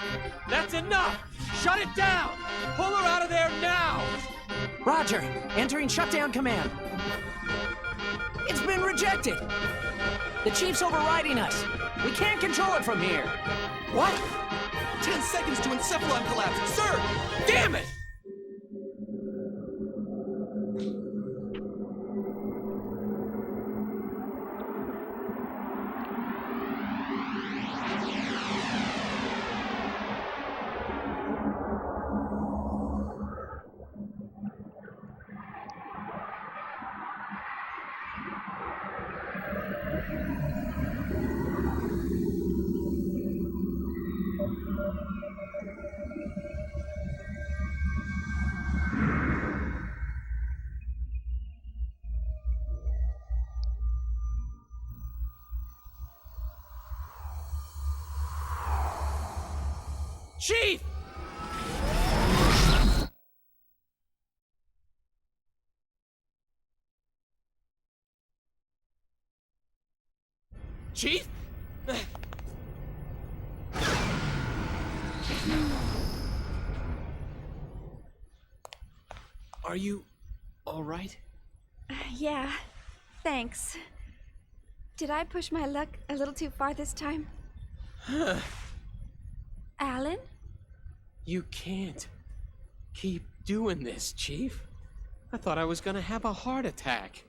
S5: That's enough! Shut it down! Pull her out of there now!
S6: Roger. Entering shutdown command. It's been rejected. The chief's overriding us. We can't control it from here.
S11: What? 10 seconds to encephalon collapse, sir!
S5: Damn it! Chief! Chief? Are you all right?
S3: Yeah, thanks. Did I push my luck a little too far this time? Alan?
S5: You can't keep doing this, Chief. I thought I was gonna have a heart attack.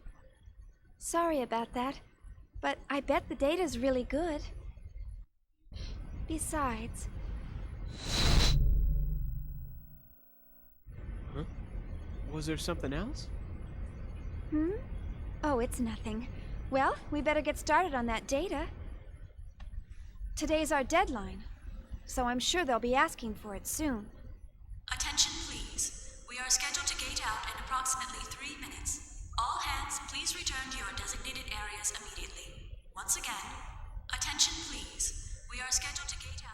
S3: Sorry about that, but I bet the data's really good. Besides...
S5: Huh? Was there something else?
S3: Oh, it's nothing. Well, we better get started on that data. Today's our deadline, so I'm sure they'll be asking for it soon.
S9: Attention, please. We are scheduled to gate out in approximately 3 minutes. All hands, please return to your designated areas immediately. Once again, attention, please. We are scheduled to gate out.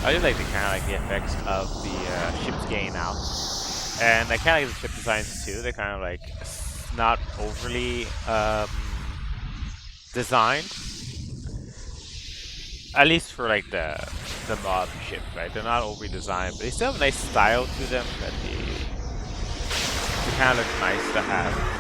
S1: I do like the effects of the ships getting out, and I kind of like the ship designs too. They're kind of like not overly designed, at least for like the mod ships, right? They're not overly designed, but they still have a nice style to them that they kind of look nice to have.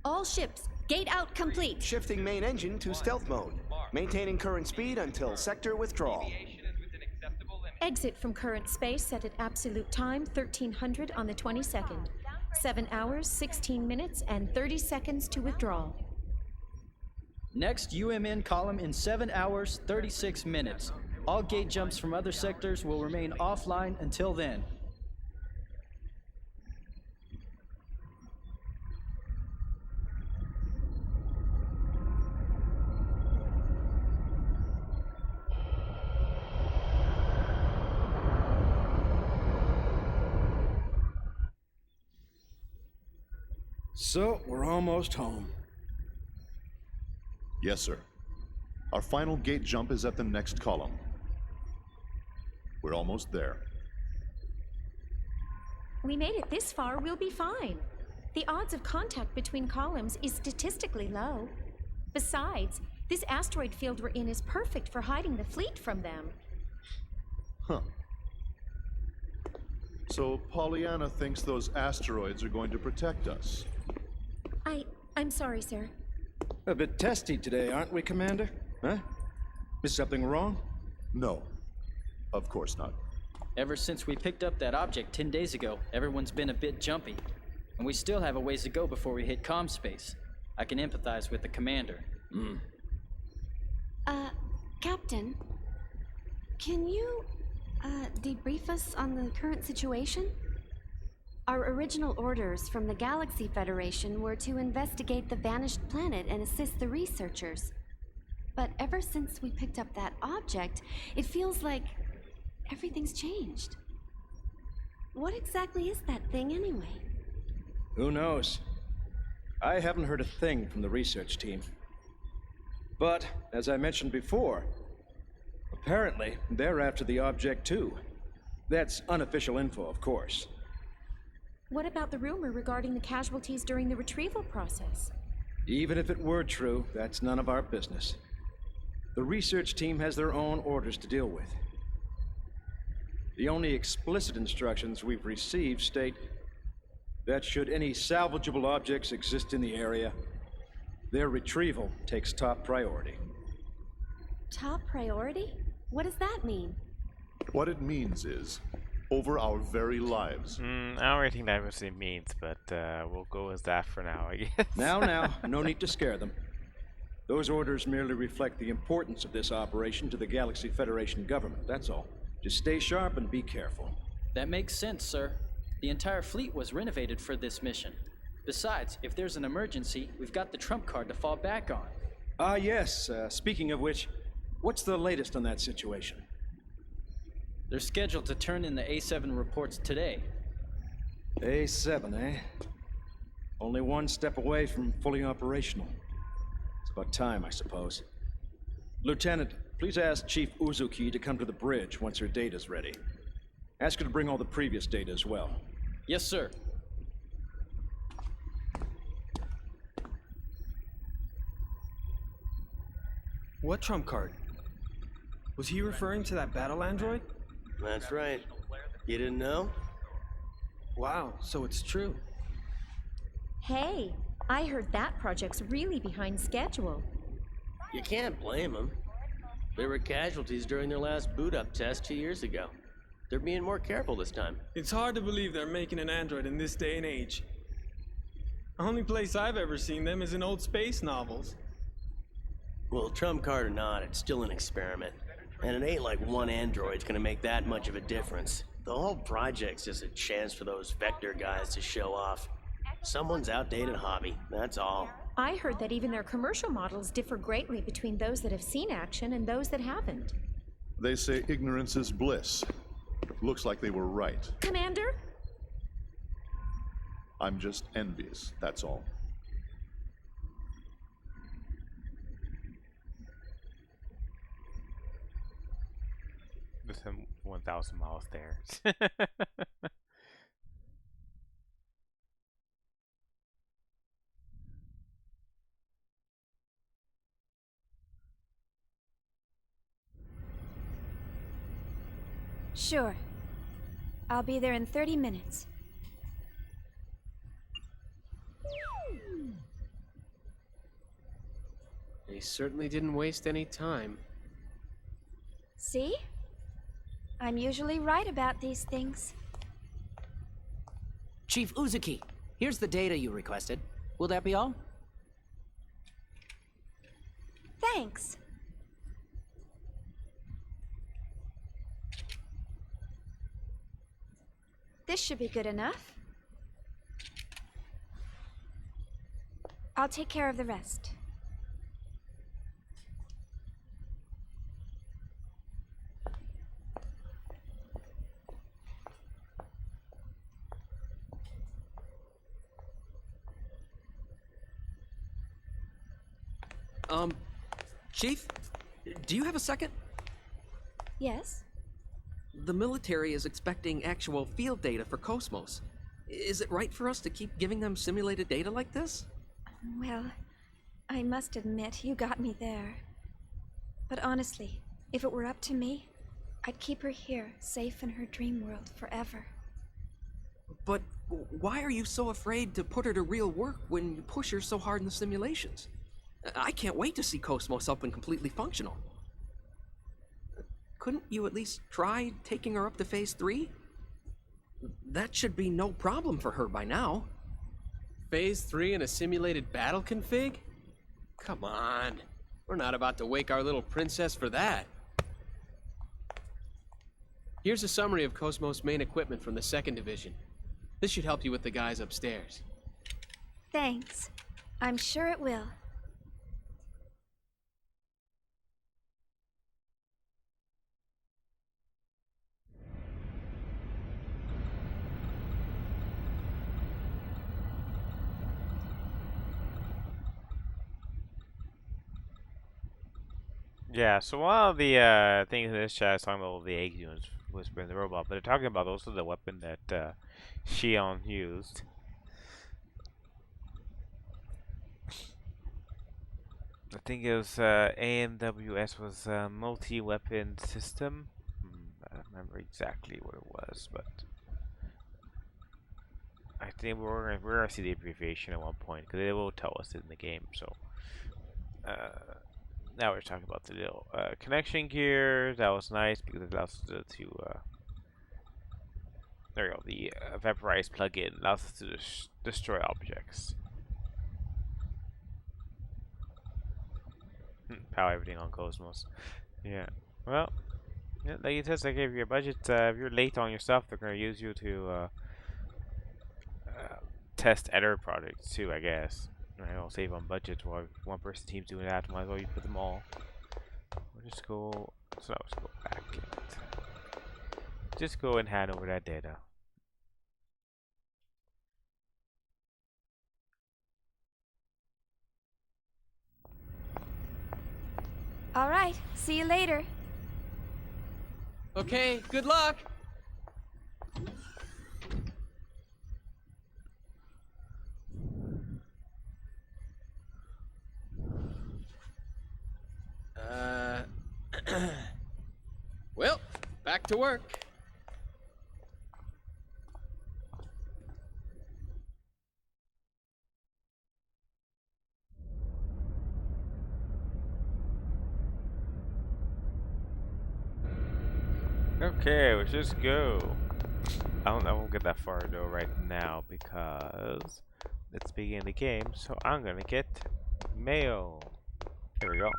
S12: All ships, gate out complete.
S4: Shifting main engine to stealth mode. Maintaining current speed until sector withdrawal.
S12: Exit from current space set at absolute time 1300 on the 22nd. 7 hours, 16 minutes, and 30 seconds to withdraw.
S13: Next UMN column in 7 hours, 36 minutes. All gate jumps from other sectors will remain offline until then.
S7: So, we're almost home.
S14: Yes, sir. Our final gate jump is at the next column. We're almost there.
S12: We made it this far, we'll be fine. The odds of contact between columns is statistically low. Besides, this asteroid field we're in is perfect for hiding the fleet from them.
S14: Huh. So Pollyanna thinks those asteroids are going to protect us.
S12: I'm sorry, sir.
S15: A bit testy today, aren't we, Commander? Huh? Is something wrong?
S14: No. Of course not.
S13: Ever since we picked up that object 10 days ago, everyone's been a bit jumpy. And we still have a ways to go before we hit comm space. I can empathize with the commander.
S16: Captain, can you, debrief us on the current situation? Our original orders from the Galaxy Federation were to investigate the vanished planet and assist the researchers. But ever since we picked up that object, it feels like everything's changed. What exactly is that thing anyway?
S15: Who knows? I haven't heard a thing from the research team. But, as I mentioned before, apparently they're after the object too. That's unofficial info, of course.
S12: What about the rumor regarding the casualties during the retrieval process?
S15: Even if it were true, that's none of our business. The research team has their own orders to deal with. The only explicit instructions we've received state that should any salvageable objects exist in the area, their retrieval takes top priority.
S16: Top priority? What does that mean?
S14: What it means is, over our very lives.
S1: I don't really think that what it means, but we'll go with that for now, I guess.
S15: Now, no need to scare them. Those orders merely reflect the importance of this operation to the Galaxy Federation government, that's all. Just stay sharp and be careful.
S13: That makes sense, sir. The entire fleet was renovated for this mission. Besides, if there's an emergency, we've got the trump card to fall back on.
S15: Yes. Speaking of which, what's the latest on that situation?
S13: They're scheduled to turn in the A7 reports today.
S15: A7, eh? Only one step away from fully operational. It's about time, I suppose. Lieutenant, please ask Chief Uzuki to come to the bridge once her data's ready. Ask her to bring all the previous data as well.
S13: Yes, sir.
S17: What trump card? Was he referring to that battle android?
S18: That's right. You didn't know?
S17: Wow, so it's true.
S12: Hey, I heard that project's really behind schedule.
S18: You can't blame them. There were casualties during their last boot-up test 2 years ago. They're being more careful this time.
S17: It's hard to believe they're making an android in this day and age. The only place I've ever seen them is in old space novels.
S18: Well, trump card or not, it's still an experiment. And it ain't like one android's gonna make that much of a difference. The whole project's just a chance for those Vector guys to show off. Someone's outdated hobby, that's all.
S12: I heard that even their commercial models differ greatly between those that have seen action and those that haven't.
S14: They say ignorance is bliss. Looks like they were right.
S12: Commander?
S14: I'm just envious, that's all.
S1: With him 1,000 miles there.
S3: Sure. I'll be there in 30 minutes.
S5: They certainly didn't waste any time.
S3: See? I'm usually right about these things.
S6: Chief Uzuki, here's the data you requested. Will that be all?
S3: Thanks. This should be good enough. I'll take care of the rest.
S6: Chief, do you have a second?
S3: Yes?
S6: The military is expecting actual field data for Cosmos. Is it right for us to keep giving them simulated data like this?
S3: Well, I must admit, you got me there. But honestly, if it were up to me, I'd keep her here, safe in her dream world forever.
S6: But why are you so afraid to put her to real work when you push her so hard in the simulations? I can't wait to see Cosmos up and completely functional. Couldn't you at least try taking her up to Phase 3? That should be no problem for her by now.
S5: Phase 3 in a simulated battle config? Come on. We're not about to wake our little princess for that. Here's a summary of Cosmos' main equipment from the 2nd Division. This should help you with the guys upstairs.
S3: Thanks. I'm sure it will.
S1: Yeah, so one of the things in this chat is talking about the egg units whispering the robot, but they're talking about also the weapon that Shion used. I think it was AMWS was a multi-weapon system. I don't remember exactly what it was, but I think we're gonna see the abbreviation at one point because it will tell us in the game. So now we're talking about the little connection gear. That was nice because it allows us to there we go. The vaporize plugin allows us to destroy objects. Power everything on Cosmos. Yeah. Well, yeah, like you said, I gave you a budget. If you're late on your stuff, they're gonna use you to test other projects too, I guess. Right, I'll save on budget while one person team's doing that. Might as well you put them all. We'll just go. So let's go back and just go and hand over that data.
S3: All right. See you later.
S5: Okay, good luck! Well, back to work.
S1: Okay, let's just go. I won't get that far though right now because let's begin the game. So I'm gonna get mail. Here we go.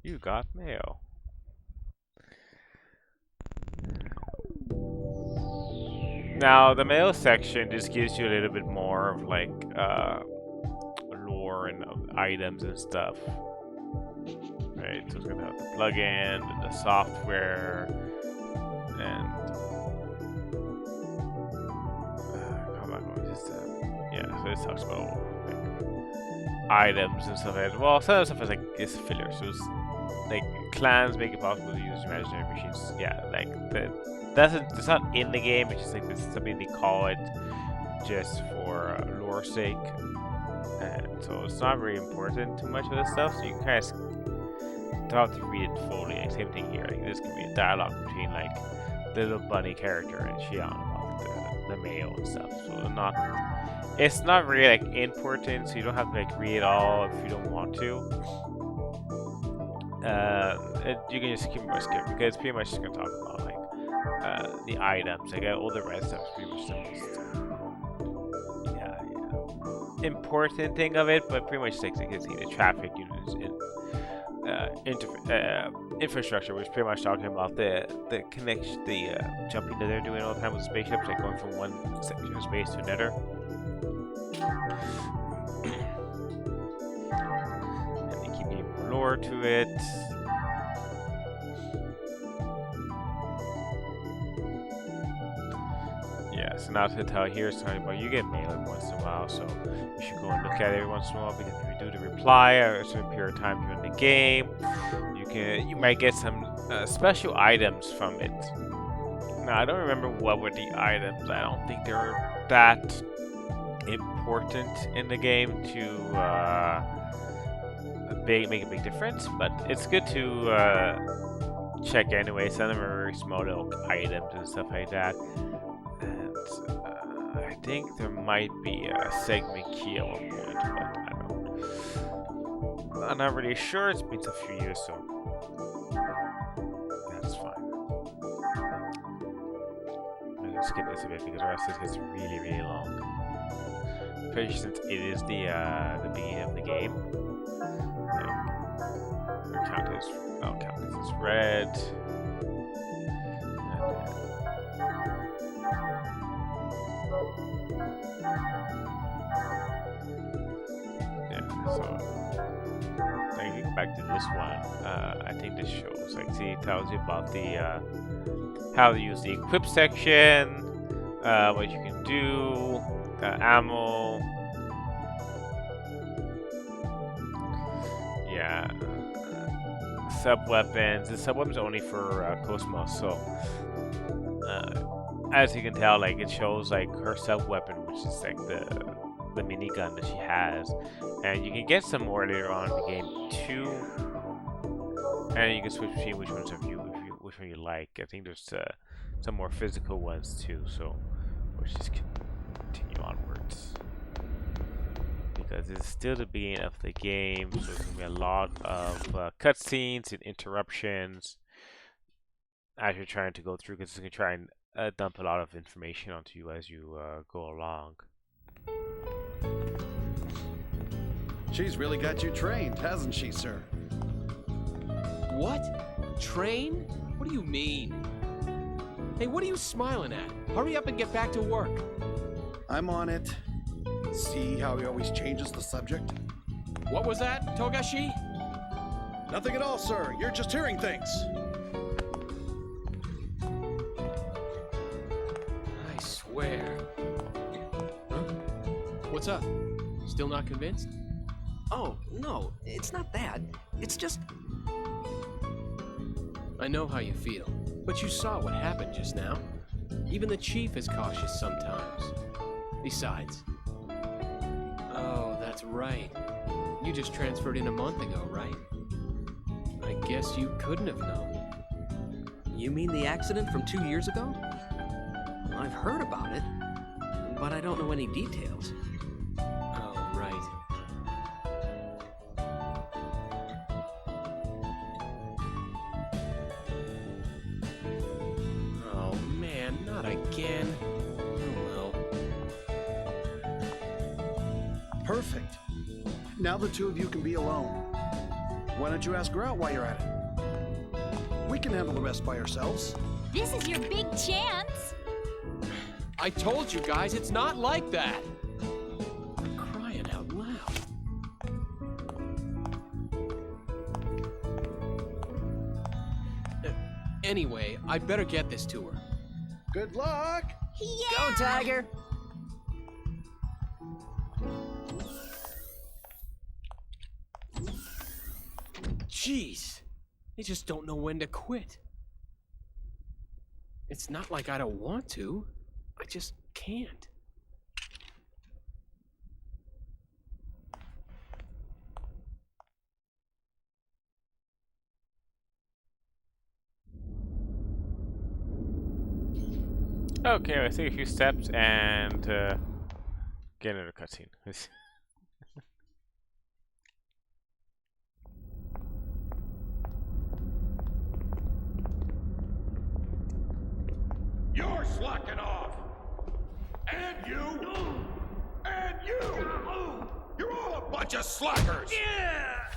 S1: You got mail. Now the mail section just gives you a little bit more of like lore and items and stuff. Right, so it's gonna have the plugin and the software and yeah. So this talks about like, items and stuff. Well, some of the stuff is like is filler. So it's like clans make it possible to use imaginary machines. Yeah, like it's not in the game. It's just like this is something they call it just for lore sake, and so it's not very important too much of this stuff. So you kind of don't have to read it fully. Like, same thing here. Like this can be a dialogue between like the little bunny character and Shion about the mail and stuff. So it's not really like important. So you don't have to like read it all if you don't want to. You can just skip because it's pretty much just gonna talk about like the items. Like all the rest stuff is pretty much yeah. Important thing of it, but pretty much like you can see the traffic units in infrastructure, which is pretty much talking about the connection, the jumping that they're doing all the time with the spaceships, like going from one section of space to another. And they keep giving more lore to it. Yeah, so now to tell here is talking about you get mail every once in a while, so you should go and look at it every once in a while because if you do the reply at a certain period of time during the game. You might get some special items from it. Now I don't remember what were the items. I don't think they were that important in the game to make a big difference, but it's good to check anyway. Some of them are very small little items and stuff like that. And I think there might be a segment key at one point, but I'm not really sure. It's been a few years, so that's fine. I'm gonna skip this a bit because the rest of this gets really, really long. Especially since it is the beginning of the game. I'll count this as red. So I can go back to this one. I think this shows, like, see, it tells you about the how to use the equip section, what you can do, ammo. Yeah, sub weapons. The sub weapons are only for Cosmos, so as you can tell, like, it shows like her sub weapon, which is like the minigun that she has, and you can get some more later on in the game too, and you can switch between which ones which one you like. I think there's some more physical ones too, so let's just continue onwards because it's still the beginning of the game, so there's gonna be a lot of cutscenes and interruptions as you're trying to go through, because it's gonna try and dump a lot of information onto you as you go along.
S7: She's really got you trained, hasn't she, sir?
S5: What? Train? What do you mean? Hey, what are you smiling at? Hurry up and get back to work.
S7: I'm on it. See how he always changes the subject?
S5: What was that, Togashi?
S7: Nothing at all, sir. You're just hearing things.
S5: I swear. Huh? What's up? Still not convinced?
S6: Oh, no, it's not that. It's just...
S5: I know how you feel, but you saw what happened just now. Even the chief is cautious sometimes. Besides... Oh, that's right. You just transferred in a month ago, right? I guess you couldn't have known.
S6: You mean the accident from 2 years ago? I've heard about it, but I don't know any details.
S5: Oh, right. Oh, man, not again. Oh, well.
S7: Perfect. Now the two of you can be alone. Why don't you ask her out while you're at it? We can handle the rest by ourselves.
S8: This is your big chance.
S5: I told you guys, it's not like that. I'm crying out loud. Anyway, I'd better get this to her.
S7: Good luck.
S8: Yeah.
S6: Go, Tiger.
S5: Jeez, they just don't know when to quit. It's not like I don't want to. I just can't.
S1: Okay, let's take a few steps and get another cutscene.
S19: You're slacking off! And you! And you! You're all a bunch of slackers! Yeah!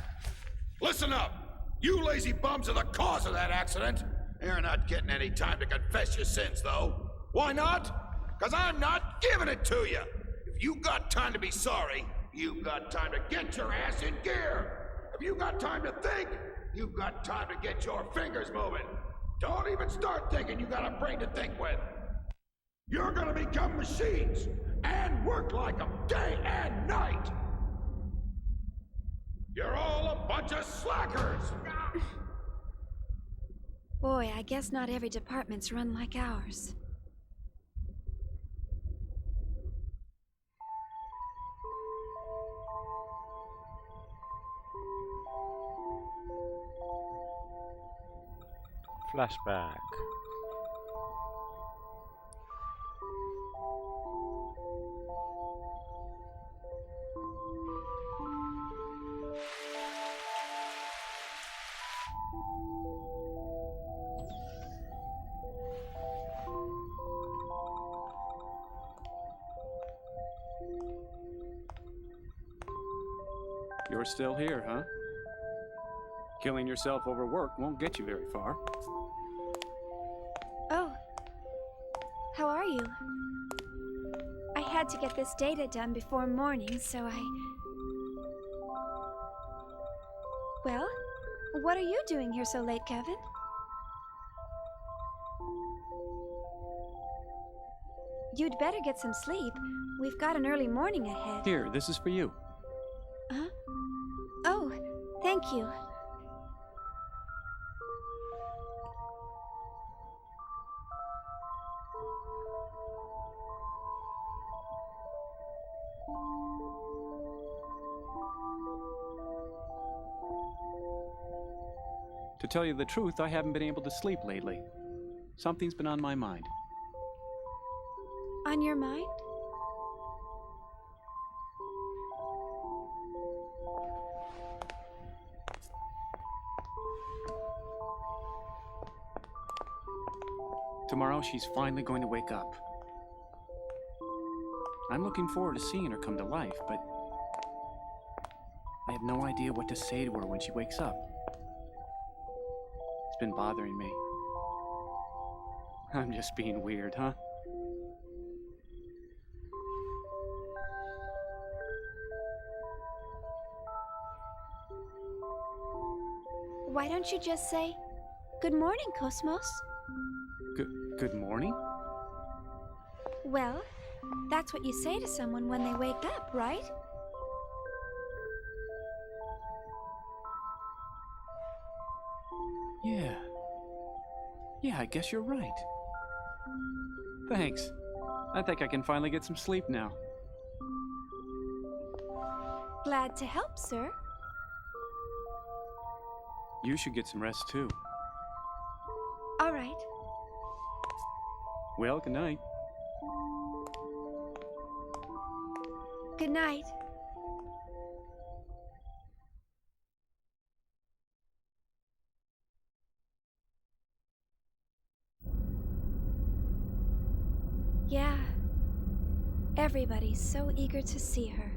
S19: Listen up! You lazy bums are the cause of that accident! You're not getting any time to confess your sins, though. Why not? Because I'm not giving it to you! If you got time to be sorry, you've got time to get your ass in gear! If you got time to think, you've got time to get your fingers moving! Don't even start thinking you got a brain to think with. You're gonna become machines and work like them day and night. You're all a bunch of slackers!
S3: Boy, I guess not every department's run like ours.
S1: Flashback.
S20: You're still here, huh? Killing yourself over work won't get you very far.
S3: Oh. How are you? I had to get this data done before morning, so I... Well, what are you doing here so late, Kevin? You'd better get some sleep. We've got an early morning ahead.
S20: Here, this is for you.
S3: Huh? Oh, thank you.
S20: To tell you the truth, I haven't been able to sleep lately. Something's been on my mind.
S3: On your mind?
S20: Tomorrow, she's finally going to wake up. I'm looking forward to seeing her come to life, but I have no idea what to say to her when she wakes up. It's been bothering me. I'm just being weird, huh?
S3: Why don't you just say, "Good morning, Cosmos"?
S20: Good morning?
S3: Well, that's what you say to someone when they wake up, right?
S20: Yeah, I guess you're right. Thanks. I think I can finally get some sleep now.
S3: Glad to help, sir.
S20: You should get some rest too.
S3: All right.
S20: Well, good night.
S3: Good night. Yeah. Everybody's so eager to see her.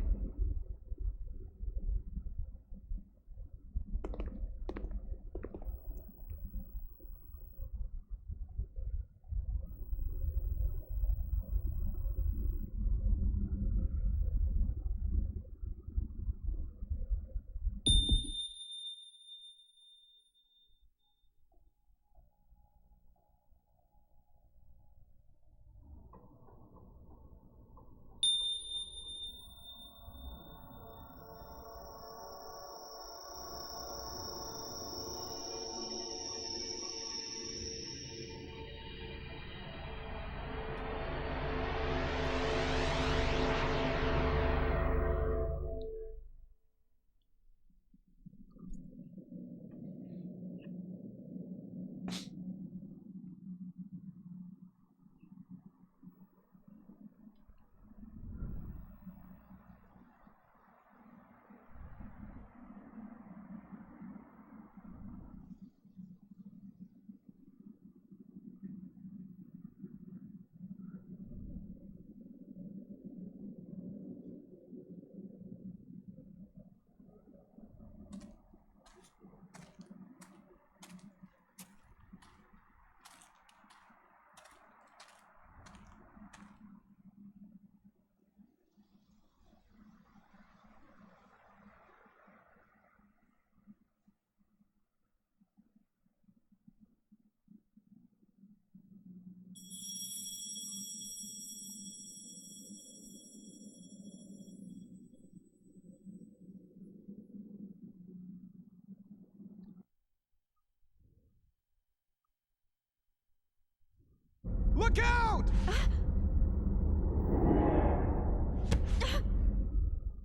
S2: Look out!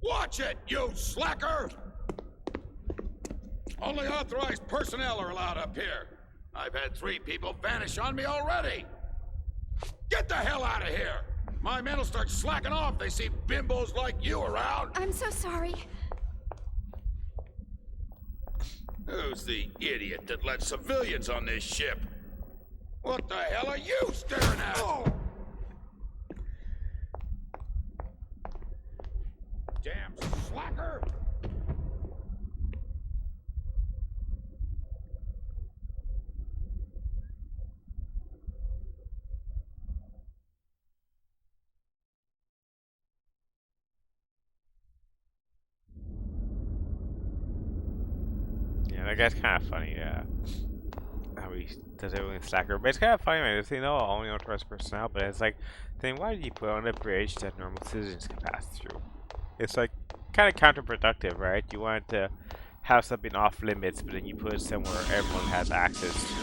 S19: Watch it, you slacker! Only authorized personnel are allowed up here. I've had 3 people vanish on me already. Get the hell out of here! My men will start slacking off if they see bimbos like you around.
S3: I'm so sorry.
S19: Who's the idiot that let civilians on this ship? What the hell are you staring at? Oh. Damn slacker!
S1: Yeah, that guy's kind of funny. Yeah, how he does everything slacker. But it's kind of funny, man. They know only authorized personnel, but it's like, then why did you put on a bridge that normal citizens can pass through? It's like kind of counterproductive, right? You want to have something off limits, but then you put it somewhere everyone has access to.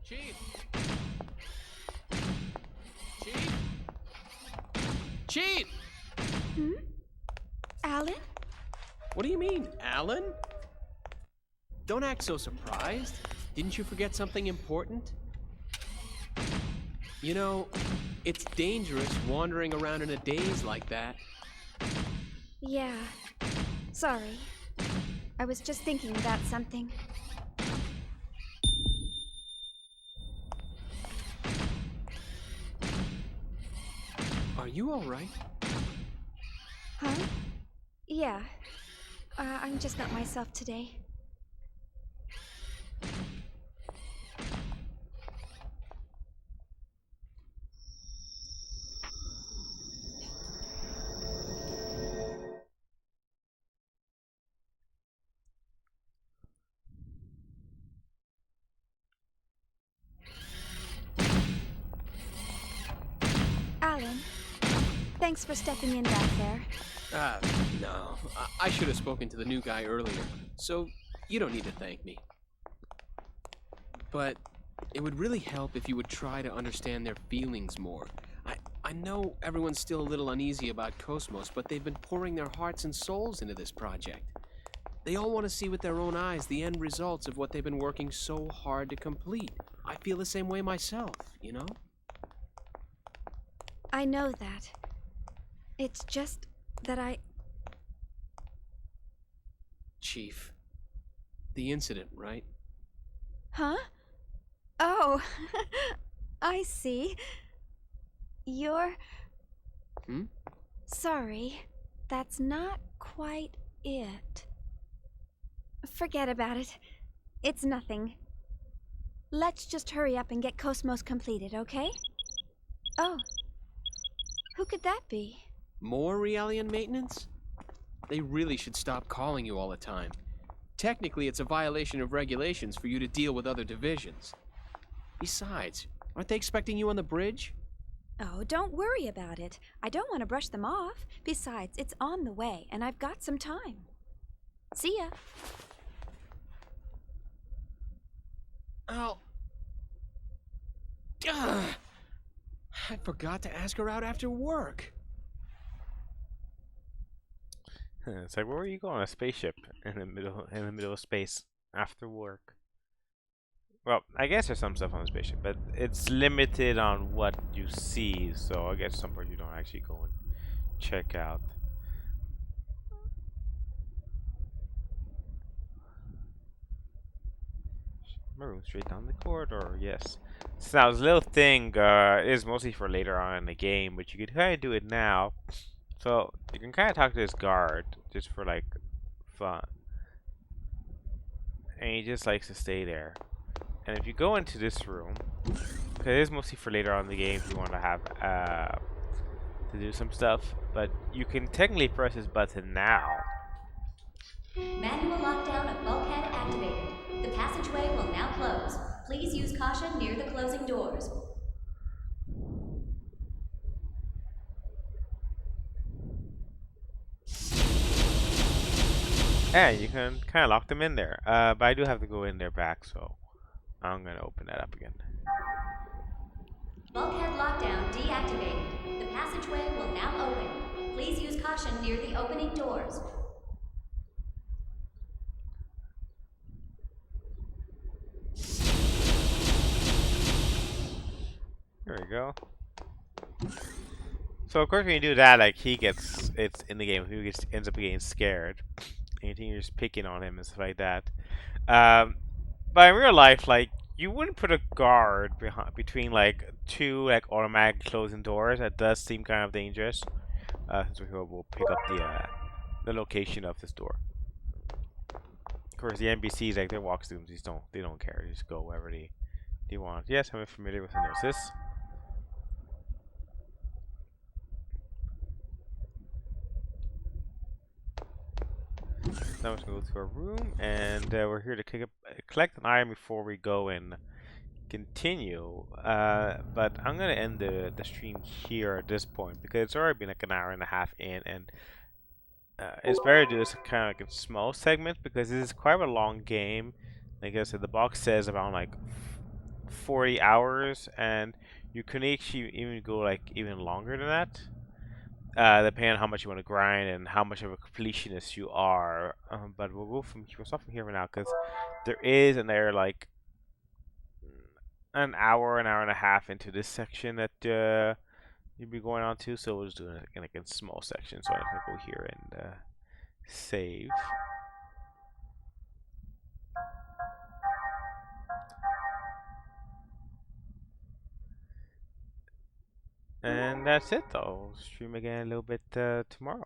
S5: Chief! Chief! Chief!
S3: Hmm? Alan?
S5: What do you mean, Alan? Don't act so surprised. Didn't you forget something important? You know, it's dangerous wandering around in a daze like that.
S3: Yeah. Sorry. I was just thinking about something.
S5: Are you all right?
S3: Huh? Yeah. I'm just not myself today. Alan, thanks for stepping in back there.
S5: No. I should have spoken to the new guy earlier, so you don't need to thank me. But it would really help if you would try to understand their feelings more. I know everyone's still a little uneasy about Cosmos, but they've been pouring their hearts and souls into this project. They all want to see with their own eyes the end results of what they've been working so hard to complete. I feel the same way myself, you know?
S3: I know that. It's just that
S5: Chief, the incident, right?
S3: Huh? Oh, I see. You're...
S5: Hmm?
S3: Sorry, that's not quite it. Forget about it. It's nothing. Let's just hurry up and get Cosmos completed, okay? Oh. Who could that be?
S5: More Realian maintenance? They really should stop calling you all the time. Technically, it's a violation of regulations for you to deal with other divisions. Besides, aren't they expecting you on the bridge?
S3: Oh, don't worry about it. I don't want to brush them off. Besides, it's on the way, and I've got some time. See ya.
S5: Oh. Ugh. I forgot to ask her out after work.
S1: It's like, where are you going on a spaceship in the middle of space after work? Well, I guess there's some stuff on the spaceship, but it's limited on what you see, so I guess some part you don't actually go and check out. Maroon straight down the corridor, yes. So now this little thing is mostly for later on in the game, but you could kind of do it now. So you can kind of talk to this guard just for like fun, and he just likes to stay there. And if you go into this room, because it is mostly for later on in the game, if you want to have to do some stuff, but you can technically press this button now.
S9: Manual lockdown of bulkhead activated. The passageway will now close. Please use caution near the closing doors.
S1: And you can kind of lock them in there, but I do have to go in there back, so I'm gonna open that up again.
S9: Bulkhead lockdown deactivated. The passageway will now open. Please use caution near the opening doors.
S1: There we go. So of course when you do that, like it's in the game, he ends up getting scared. Anything you're just picking on him and stuff like that. But in real life, like you wouldn't put a guard between like two like automatic closing doors. That does seem kind of dangerous. So we'll pick up the location of this door. Of course, the NPCs like their walk students, they don't care. They just go wherever they want. Yes, I'm familiar with Xenosaga. Now we're going to go to our room, and we're here to collect an item before we go and continue. But I'm going to end the stream here at this point because it's already been like an hour and a half in, and it's better to do this kind of like a small segment because this is quite a long game. Like I said, the box says around like 40 hours, and you can actually even go like even longer than that. Depending on how much you want to grind and how much of a completionist you are. But we'll start from here for now because there is another like an hour and a half into this section that you'll be going on to. So we'll just do it in like a small section. So I'm gonna go here and save. And that's it though. Stream again a little bit tomorrow.